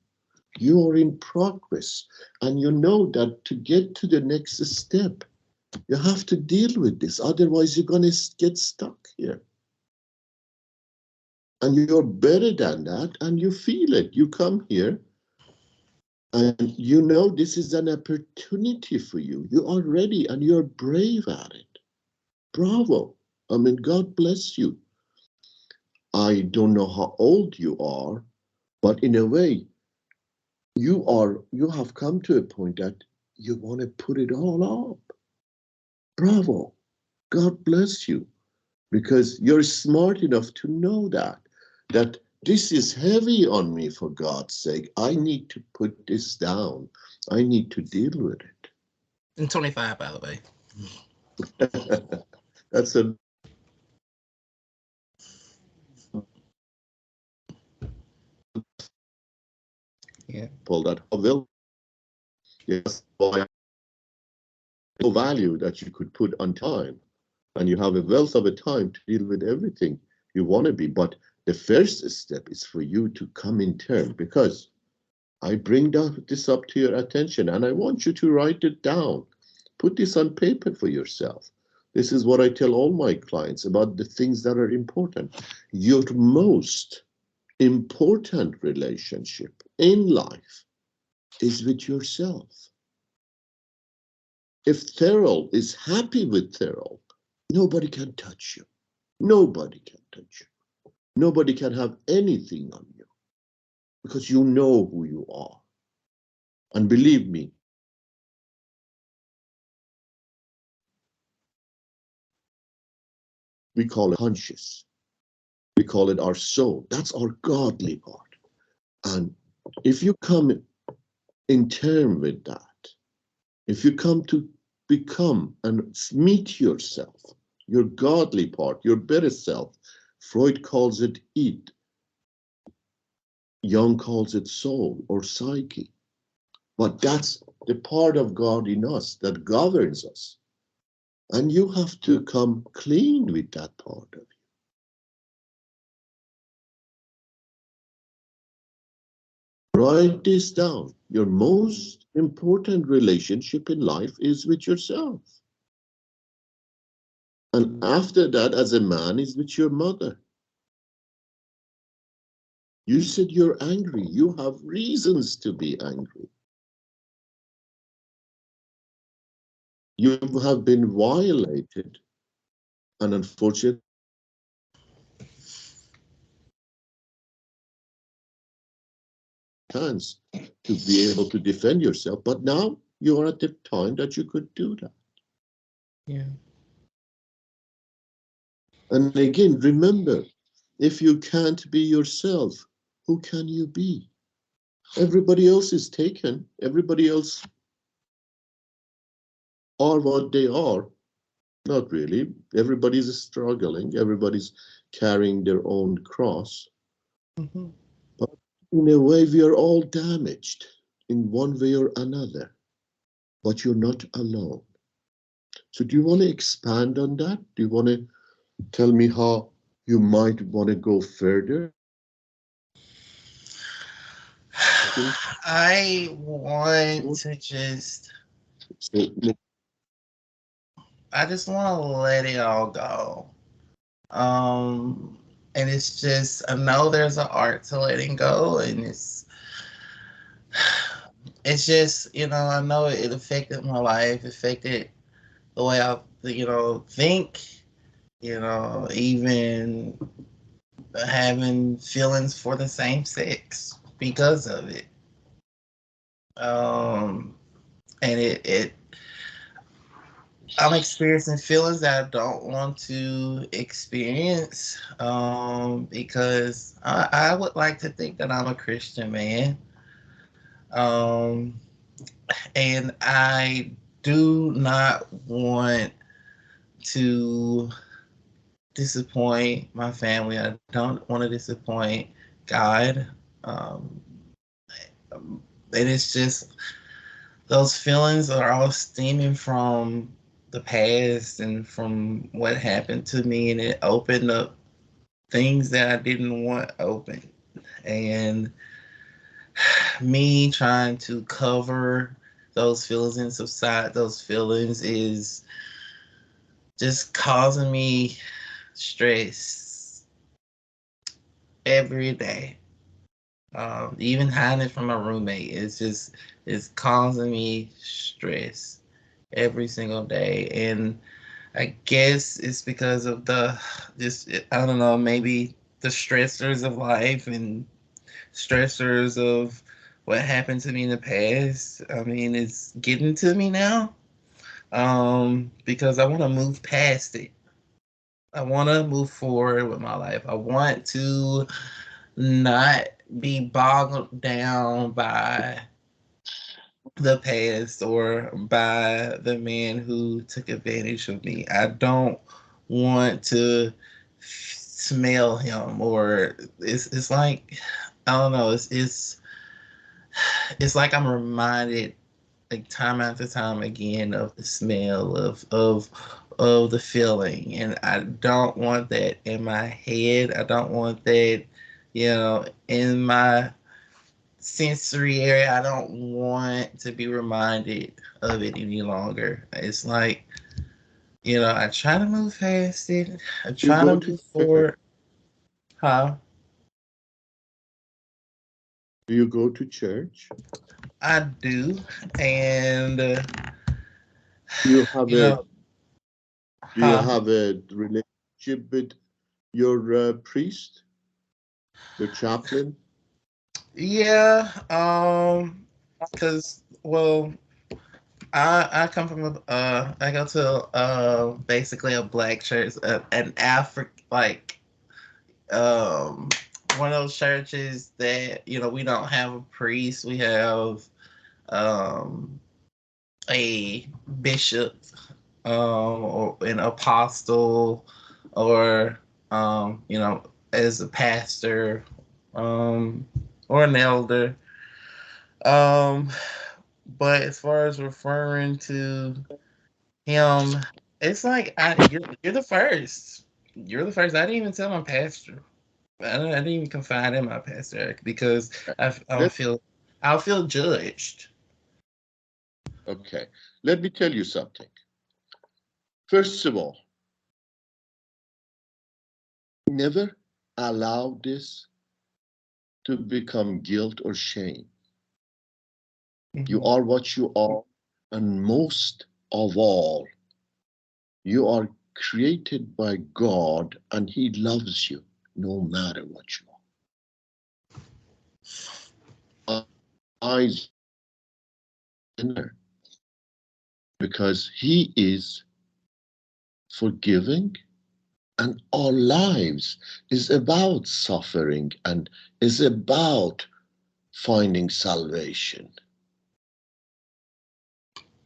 You are in progress, and you know that to get to the next step, you have to deal with this. Otherwise, you're going to get stuck here. And you're better than that, and you feel it. You come here, and you know this is an opportunity for you. You are ready, and you're brave at it. Bravo. I mean, God bless you. I don't know how old you are, but in a way, you have come to a point that you want to put it all up. Bravo. God bless you, because you're smart enough to know that this is heavy on me, for God's sake. I need to put this down. I need to deal with it. And 25, by the way. That's a Yeah. pull that will. Yes, no value that you could put on time, and you have a wealth of a time to deal with everything you want to be. But the first step is for you to come in turn, because I bring this up to your attention, and I want you to write it down. Put this on paper for yourself. This is what I tell all my clients about the things that are important. Your most important relationship in life is with yourself. If Thurl is happy with Thurl, nobody can touch you. Nobody can touch you. Nobody can have anything on you, because you know who you are. And believe me, we call it conscious. We call it our soul. That's our godly part. And if you come in term with that, if you come to become and meet yourself, your godly part, your better self, Freud calls it id, Jung calls it soul or psyche. But that's the part of God in us that governs us. And you have to come clean with that part of you. Write this down. Your most important relationship in life is with yourself. And after that, as a man, is with your mother. You said you're angry. You have reasons to be angry. You have been violated. And unfortunately, chance to be able to defend yourself. But now you are at the time that you could do that. Yeah. And again, remember, if you can't be yourself, who can you be? Everybody else is taken. Everybody else are what they are. Not really. Everybody's struggling. Everybody's carrying their own cross. Mm-hmm. But in a way, we are all damaged in one way or another. But you're not alone. So do you want to expand on that? Do you want to tell me how you might want to go further? I want to just, So, I just want to let it all go. And it's just, I know there's an art to letting go, and it's just, I know it affected my life, affected the way I, think, even having feelings for the same sex because of it. And I'm experiencing feelings that I don't want to experience, because I would like to think that I'm a Christian man. Um, and I do not want to disappoint my family. I don't want to disappoint God. Um, and it's just those feelings are all stemming from the past and from what happened to me, and it opened up things that I didn't want open. And me trying to cover those feelings and subside those feelings is just causing me stress every day. Even hiding it from my roommate it's causing me stress every single day. And I guess it's because of the just I don't know, maybe the stressors of life and stressors of what happened to me in the past. I mean, it's getting to me now. Because I want to move past it. I want to move forward with my life. I want to not be boggled down by the past or by the man who took advantage of me. I don't want to smell him, or it's like I don't know. It's like I'm reminded like time after time again of the smell of the feeling, and I don't want that in my head. I don't want that, in my sensory area. I don't want to be reminded of it any longer. It's like, I try to move past it. I You try to go to move church. forward. Huh? Do you go to church? I do, and Do you have you a know, Do you huh? have a relationship with your priest, your chaplain? Yeah, because well, I come from I go to basically a black church, an like um one of those churches that we don't have a priest. We have um a bishop, or an apostle, or as a pastor, um or an elder. um but as far as referring to him, it's like you're the first. You're the first. I didn't even tell my pastor. I didn't even confide in my pastor because Let I'll feel judged. Okay. Let me tell you something. First of all, never allow this to become guilt or shame. You Mhm. are what you are, and most of all, you are created by God, and He loves you no matter what you are. Eyes inner, because He is forgiving, and our lives is about suffering and is about finding salvation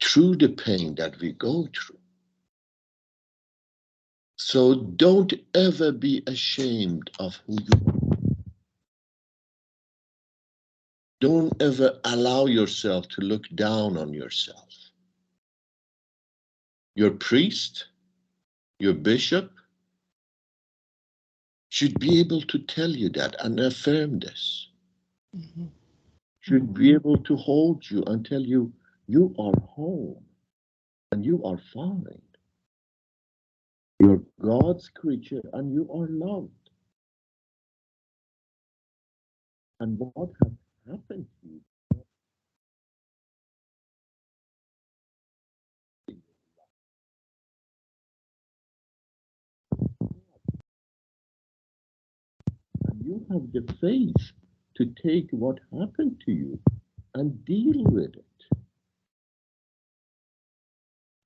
through the pain that we go through. So don't ever be ashamed of who you are. Don't ever allow yourself to look down on yourself. Your priest, your bishop should be able to tell you that and affirm this. Mhm. Should be able to hold you and tell you, you are home and you are fine. You're God's creature and you are loved. And what has happened to you, and you have the faith to take what happened to you and deal with it.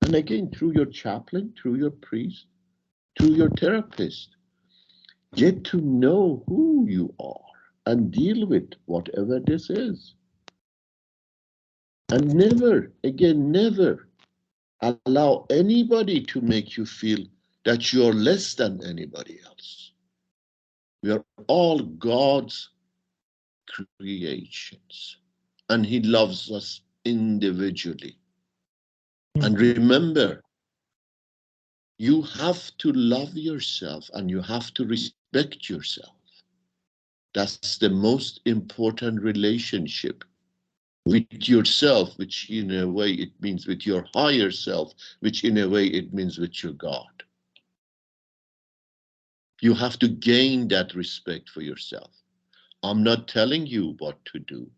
And again, through your chaplain, through your priest, through your therapist, get to know who you are and deal with whatever this is. And never, again, never allow anybody to make you feel that you're less than anybody else. We are all God's creations, and He loves us individually. And remember, you have to love yourself and you have to respect yourself. That's the most important relationship with yourself, which in a way it means with your higher self, which in a way it means with your God. You have to gain that respect for yourself. I'm not telling you what to do,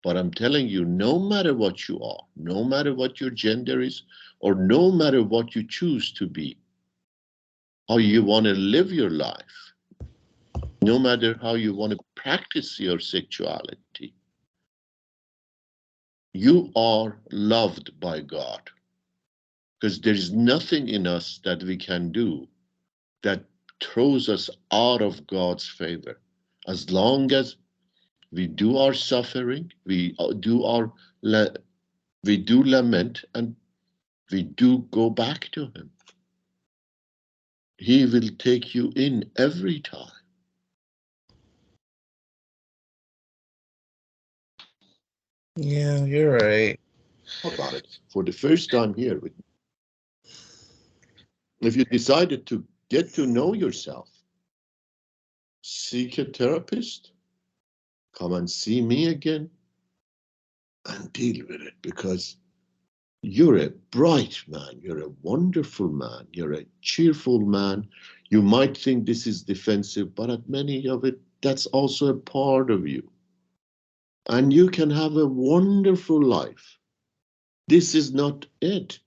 but I'm telling you, no matter what you are, no matter what your gender is, or no matter what you choose to be, how you want to live your life, no matter how you want to practice your sexuality, you are loved by God. Because there is nothing in us that we can do that throws us out of God's favor. As long as we do our suffering, we do lament, and we do go back to Him. He will take you in every time. Yeah, you're right. About it for the first time here. If you decided to get to know yourself, seek a therapist, come and see me again, and deal with it, because you're a bright man, you're a wonderful man, you're a cheerful man. You might think this is defensive, but at many of it, that's also a part of you. And you can have a wonderful life. This is not it.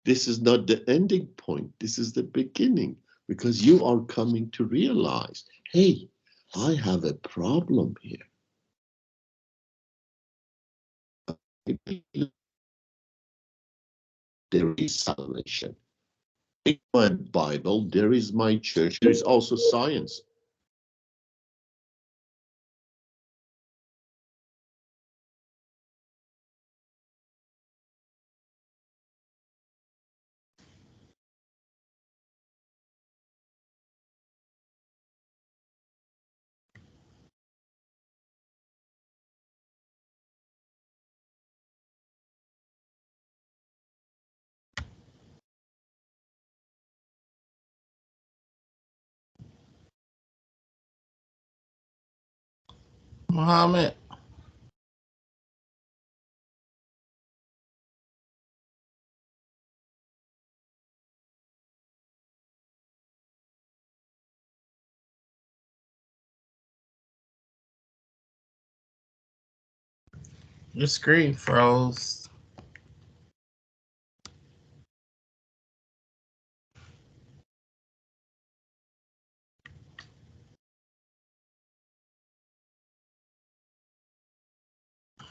This is not the ending point. This is the beginning, because you are coming to realize, hey, I have a problem here. There is salvation. In my Bible, there is my church, there is also science. Muhammad. Your screen froze.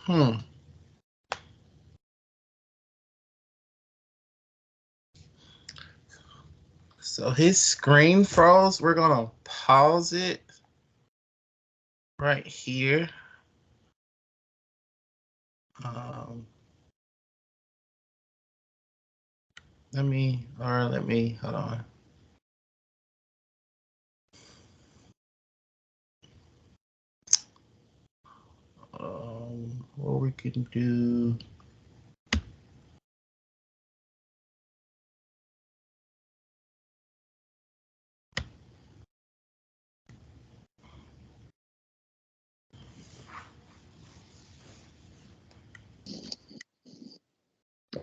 Hmm. So his screen froze. We're gonna pause it right here. Um, let me hold on. What we can do.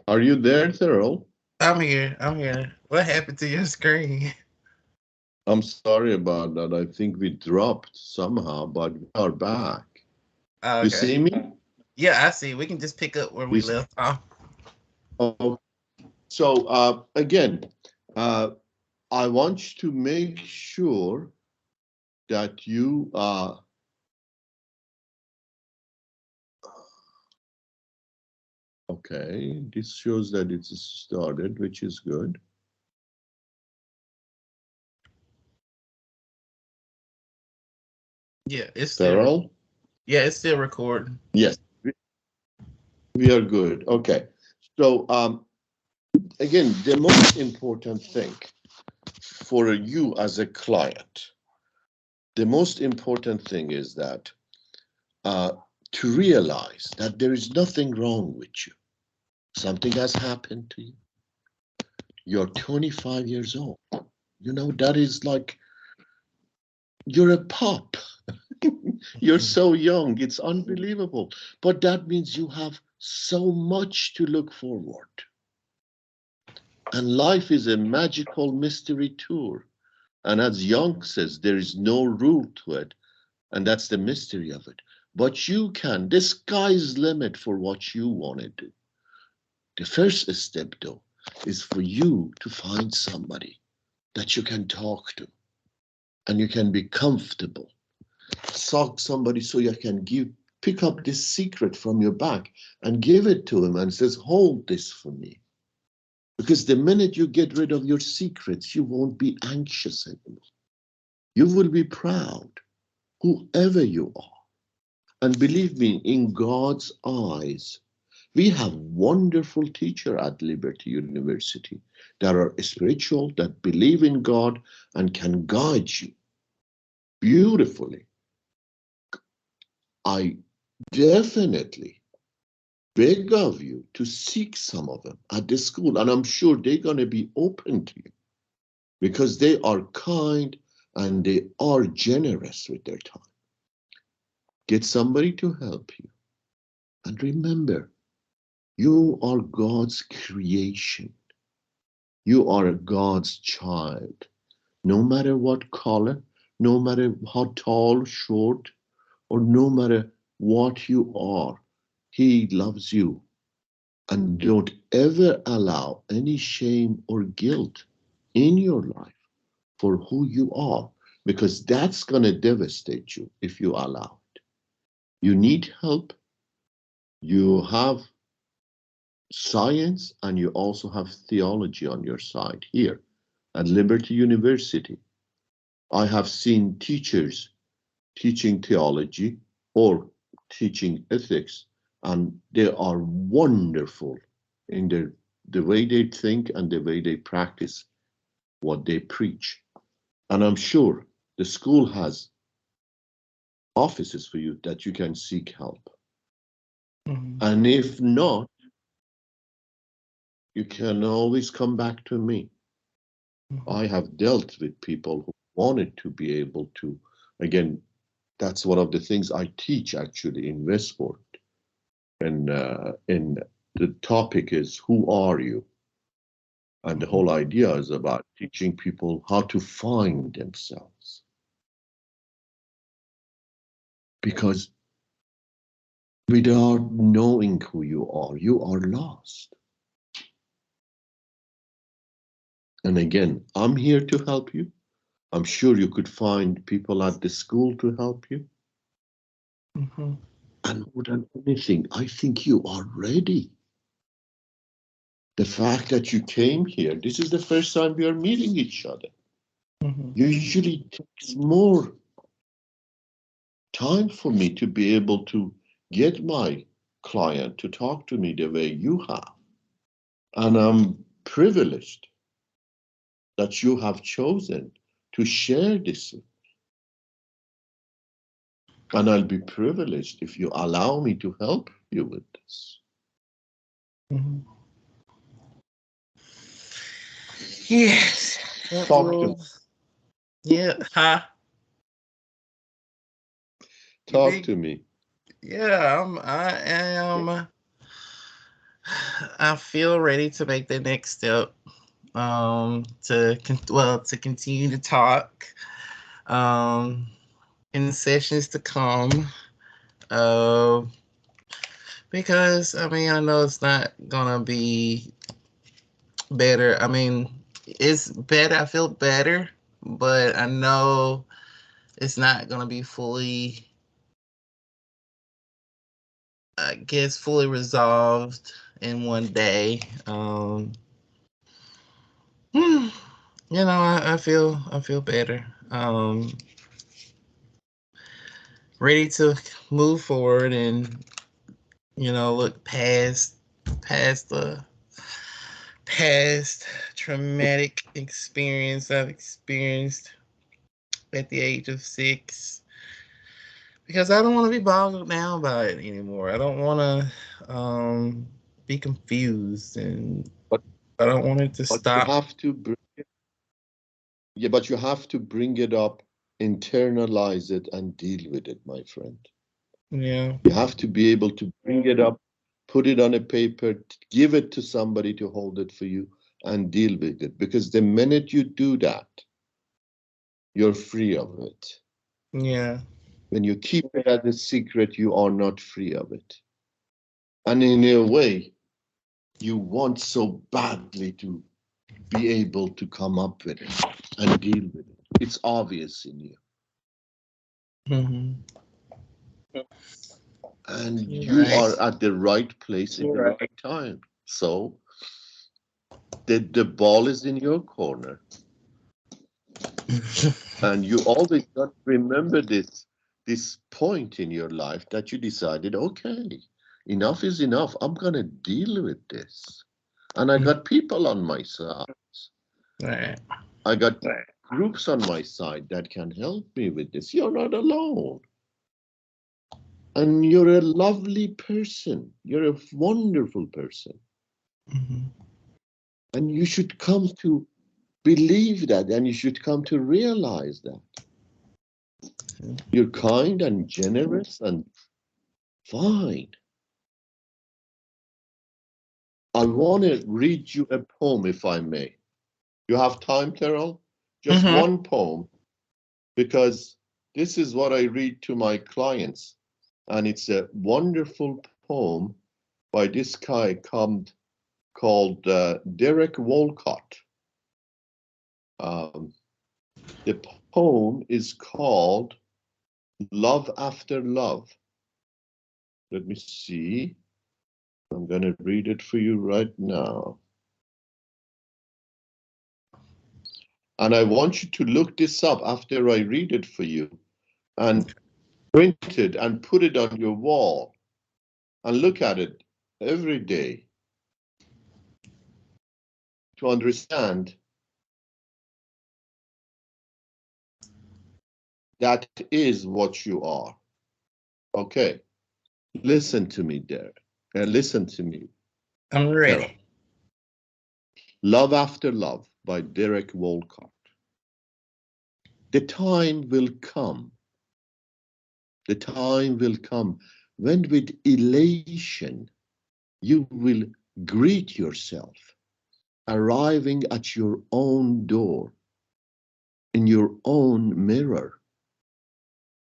Are you there, Thurl? I'm here. I'm here. What happened to your screen? I'm sorry about that. I think we dropped somehow, but we are back. Oh, You okay. see me? Yeah, I see. We can just pick up where we You left off. oh, so again, uh, I want you to make sure that you okay. This shows that it's started, which is good. Yeah, it's still. Thurl? Yeah, it's still recording. Yes. We are good. Okay. So again, the most important thing for you as a client, the most important thing is that uh, to realize that there is nothing wrong with you. Something has happened to you. You're 25 years old. You know, that is like you're a pup. You're so young. It's unbelievable. But that means you have so much to look forward. And life is a magical mystery tour. And as Young says, there is no rule to it. And that's the mystery of it. But you can, the sky's limit for what you want to do. The first step, though, is for you to find somebody that you can talk to and you can be comfortable. Talk somebody so you can pick up this secret from your bag and give it to him and says, hold this for me. Because the minute you get rid of your secrets, you won't be anxious anymore. You will be proud, whoever you are. And believe me, in God's eyes, we have wonderful teachers at Liberty University that are spiritual, that believe in God and can guide you beautifully. I definitely beg of you to seek some of them at the school, and I'm sure they're going to be open to you because they are kind and they are generous with their time. Get somebody to help you. And remember, you are God's creation. You are God's child. No matter what color, no matter how tall, short, or no matter what you are, He loves you. And don't ever allow any shame or guilt in your life for who you are, because that's going to devastate you if you allow it. You need help. You have science and you also have theology on your side here at Liberty University. I have seen teachers teaching theology or teaching ethics, and they are wonderful in the way they think and the way they practice what they preach. And I'm sure the school has offices for you that you can seek help. Mhm. And if not, you can always come back to me. Mhm. I have dealt with people who wanted to be able to, again, that's one of the things I teach actually in Westport. And the topic is, who are you? And the whole idea is about teaching people how to find themselves. Because without knowing who you are lost. And again, I'm here to help you. I'm sure you could find people at the school to help you. Mhm. And more than anything, I think you are ready. The fact that you came here, this is the first time we are meeting each other. Mhm. Usually it takes more time for me to be able to get my client to talk to me the way you have. And I'm privileged that you have chosen to share this. And I'll be privileged if you allow me to help you with this. Mhm. Yes. That Talk to, was, yeah. Huh? You talk think? to me. Yeah. I am. I feel ready to make the next step. To continue to talk. Um, in sessions to come. Uh, because I mean I know it's not gonna be better. I mean it's better. I feel better, but I know it's not gonna be fully, I guess, fully resolved in one day. You know, I feel better. Ready to move forward and look past the past traumatic experience I've experienced at the age of 6, because I don't want to be boggled down by it anymore. I don't want to be confused, and But I don't want it to you stop. have to but you have to bring it up, internalize it, and deal with it, my friend. Yeah. You have to be able to bring it up, put it on a paper, give it to somebody to hold it for you, and deal with it. Because the minute you do that, you're free of it. Yeah. When you keep it as a secret, you are not free of it. And in a way, you want so badly to be able to come up with it and deal with it. It's obvious in you. Mm-hmm. And You're you right. are at the right place in the right time. So the ball is in your corner. And you always got to remember this point in your life that you decided, okay, enough is enough. I'm gonna deal with this. And I got people on my side. Right. I got groups on my side that can help me with this. You're not alone. And you're a lovely person. You're a wonderful person. Mm-hmm. And you should come to believe that, and you should come to realize that. You're kind and generous and fine. I want to read you a poem, if I may. You have time, Terrell? Just Mm-hmm. one poem, because this is what I read to my clients. And it's a wonderful poem by this guy called Derek Walcott. The poem is called Love After Love. Let me see. I'm going to read it for you right now. And I want you to look this up after I read it for you and print it and put it on your wall and look at it every day to understand that is what you are. Okay, listen to me, Derek. Listen to me, I'm ready. Terrell. Love After Love by Derek Walcott. The time will come. The time will come when with elation you will greet yourself, arriving at your own door, in your own mirror.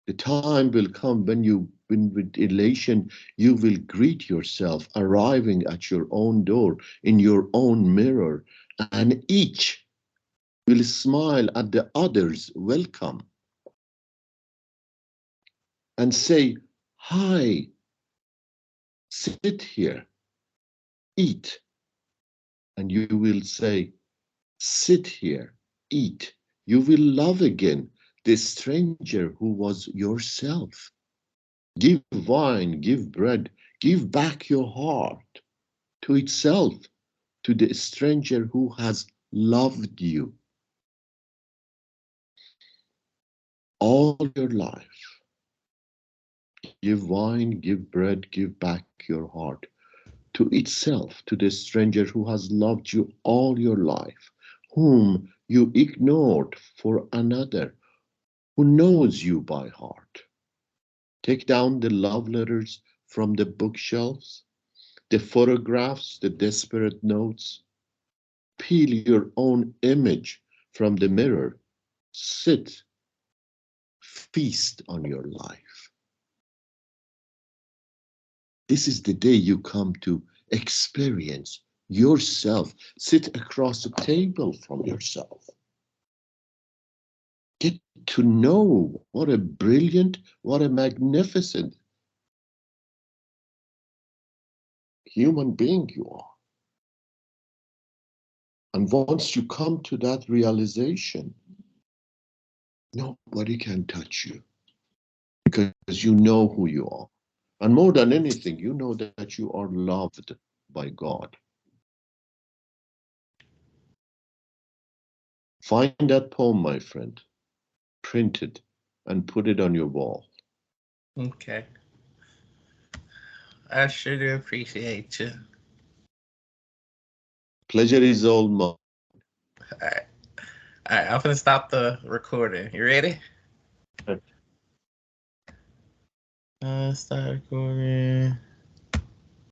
The time will come when with elation, you will greet yourself, arriving at your own door, in your own mirror, and each will smile at the other's welcome and say, hi, sit here, eat. And you will say, sit here, eat. You will love again the stranger who was yourself. Give wine, give bread, give back your heart to itself, to the stranger who has loved you all your life. Give wine, give bread, give back your heart to itself, to the stranger who has loved you all your life, whom you ignored for another, who knows you by heart. Take down the love letters from the bookshelves, the photographs, the desperate notes. Peel your own image from the mirror. Sit, feast on your life. This is the day you come to experience yourself. Sit across the table from yourself. Get to know what a brilliant, what a magnificent human being you are. And once you come to that realization, nobody can touch you because you know who you are. And more than anything, you know that you are loved by God. Find that poem, my friend, print it, and put it on your wall. Okay. I sure do appreciate you. Pleasure is all mine. All right. All right. I'm going to stop the recording. You ready? Start recording.